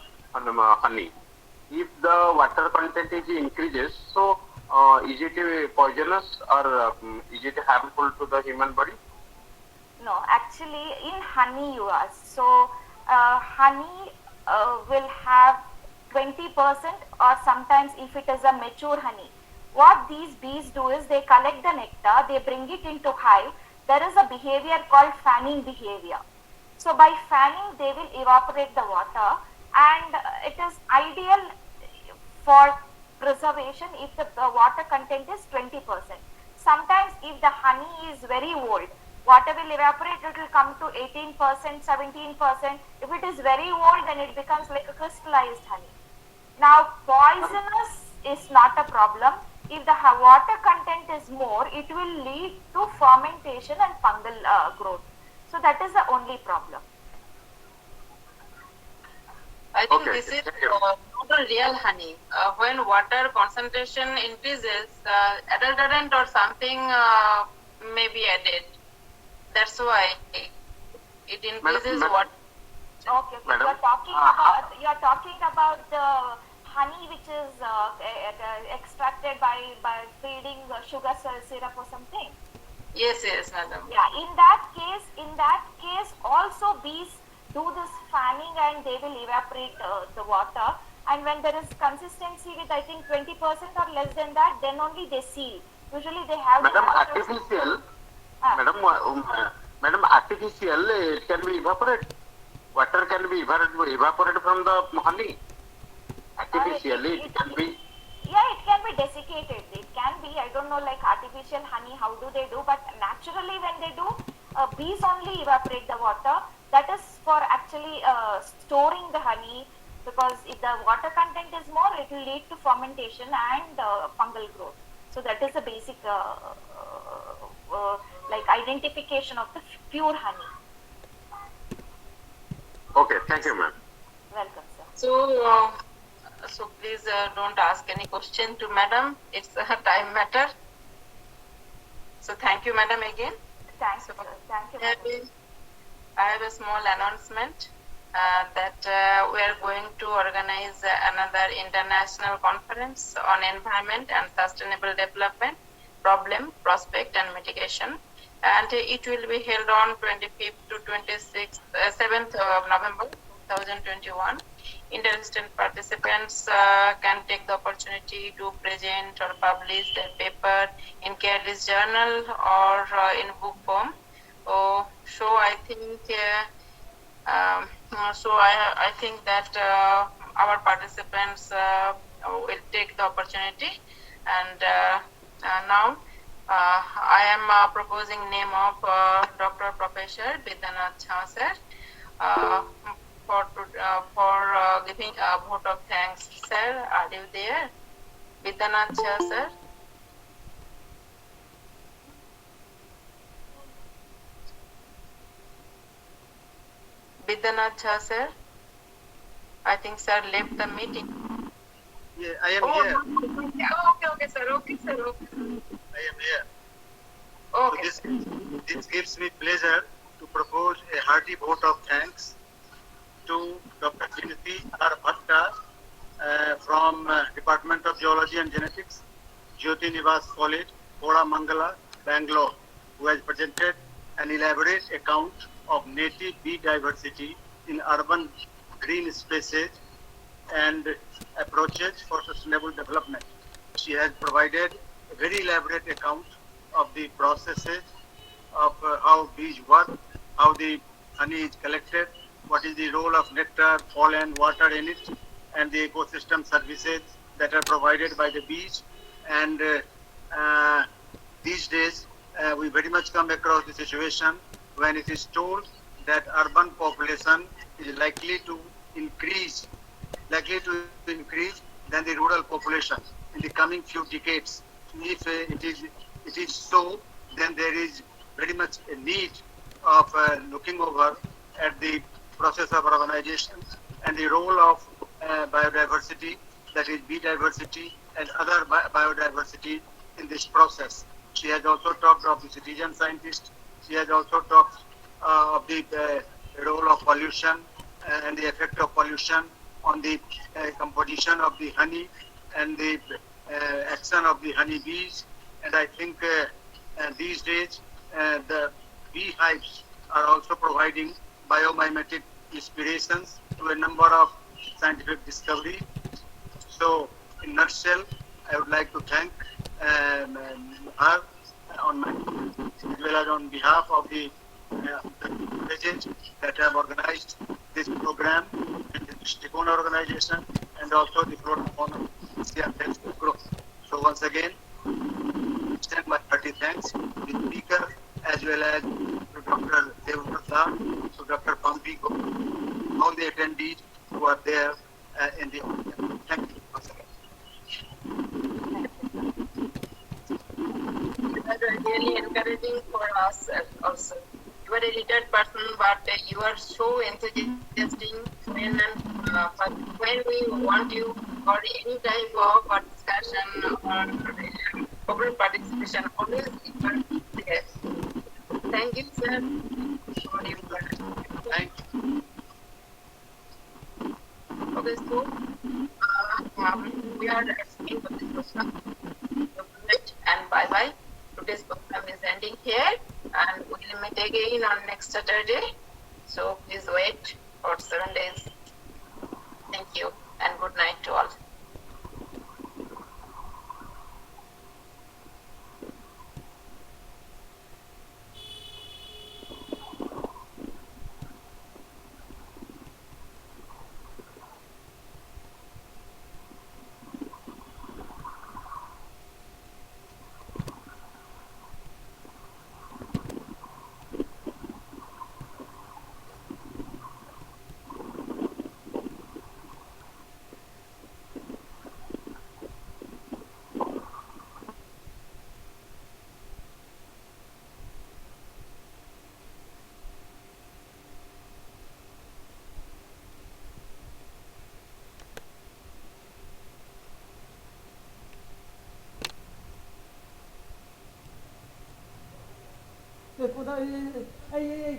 honey? If the water content is increases, so is it poisonous or is it harmful to the human body? No, actually, in honey you asked. So, honey will have 20%, or sometimes if it is a mature honey. What these bees do is they collect the nectar, they bring it into hive. There is a behavior called fanning behavior. So, by fanning, they will evaporate the water, and it is ideal for preservation if the water content is 20%. Sometimes if the honey is very old, water will evaporate, it will come to 18%, 17%. If it is very old, then it becomes like a crystallized honey. Now, poisonous is not a problem. If the water content is more, it will lead to fermentation and fungal growth. So that is the only problem. I think Okay, this is thank you. not a real honey. When water concentration increases, adulterant or something may be added. That's why it increases Madam, water. Okay, okay. Madam, You are talking about the honey which is extracted by feeding sugar syrup or something. Yes, yes, madam. Yeah, in that case, also bees do this fanning and they will evaporate the water. And when there is consistency with, I think, 20% or less than that, then only they seal. Usually they have. Madam, the artificial. Ah. Madam, artificial, it can be evaporate. Water can be evaporated from the honey. Artificially, it can be. Yeah, it can be desiccated. It can be, I don't know, like artificial honey, how do they do? But naturally, when they do, bees only evaporate the water. That is for actually storing the honey, because if the water content is more, it will lead to fermentation and fungal growth. So that is the basic like identification of the pure honey. Okay, thank you, ma'am. Welcome, sir. So please don't ask any question to madam. It's a time matter. So thank you, madam, again. Thanks, sir. Thank you. madam. I have a small announcement that we are going to organize another international conference on environment and sustainable development, problem, prospect, and mitigation. And it will be held on 25th to 26th, 7th of November 2021. Interested participants can take the opportunity to present or publish their paper in Careers Journal or in book form. So I think I think that our participants will take the opportunity. And now I am proposing name of Dr. Professor Vidyanath Jha sir for giving a vote of thanks. Sir, are you there? Vidyanath Jha sir. Vidyanath Jha sir. I think sir left the meeting. Yeah, I am here. Okay, sir. Okay, sir. Okay. I am here. Okay. So this gives me pleasure to propose a hearty vote of thanks to Dr. Jinati R. Bhatta from Department of Geology and Genetics, Jyoti Nivas College, Koda Mangala, Bangalore, who has presented an elaborate account of native bee diversity in urban green spaces and approaches for sustainable development. She has provided a very elaborate account of the processes of how bees work, how the honey is collected, what is the role of nectar, pollen, water in it, and the ecosystem services that are provided by the bees. And these days, we very much come across the situation when it is told that urban population is likely to increase than the rural population in the coming few decades. If it is so, then there is very much a need of looking over at the process of urbanization and the role of biodiversity, that is bee diversity and other biodiversity in this process. She has also talked of the citizen scientist. She has also talked of the role of pollution and the effect of pollution on the composition of the honey and the action of the honeybees. And I think these days the beehives are also providing biomimetic inspirations to a number of scientific discoveries. So, in nutshell, I would like to thank her on my as well as on behalf of the colleges that have organized this program, and the Dristikon organization, and also the Flora Fauna CFS group. So once again, extend my hearty thanks to the speaker as well as to Dr. Devaprasad, to Dr. Pampi, all the attendees who are there in the audience. Thank you once again. It was really encouraging for us also. You are a retired person, but you are so enthusiastic when we want you for any type of discussion or public participation, always you are there. Thank you, sir, for your Thank you. Okay, so we are asking for this question. And bye bye. Today's program is ending here, and we will meet again on next Saturday. So please wait for 7 days. Thank you, and good night to all. Hey,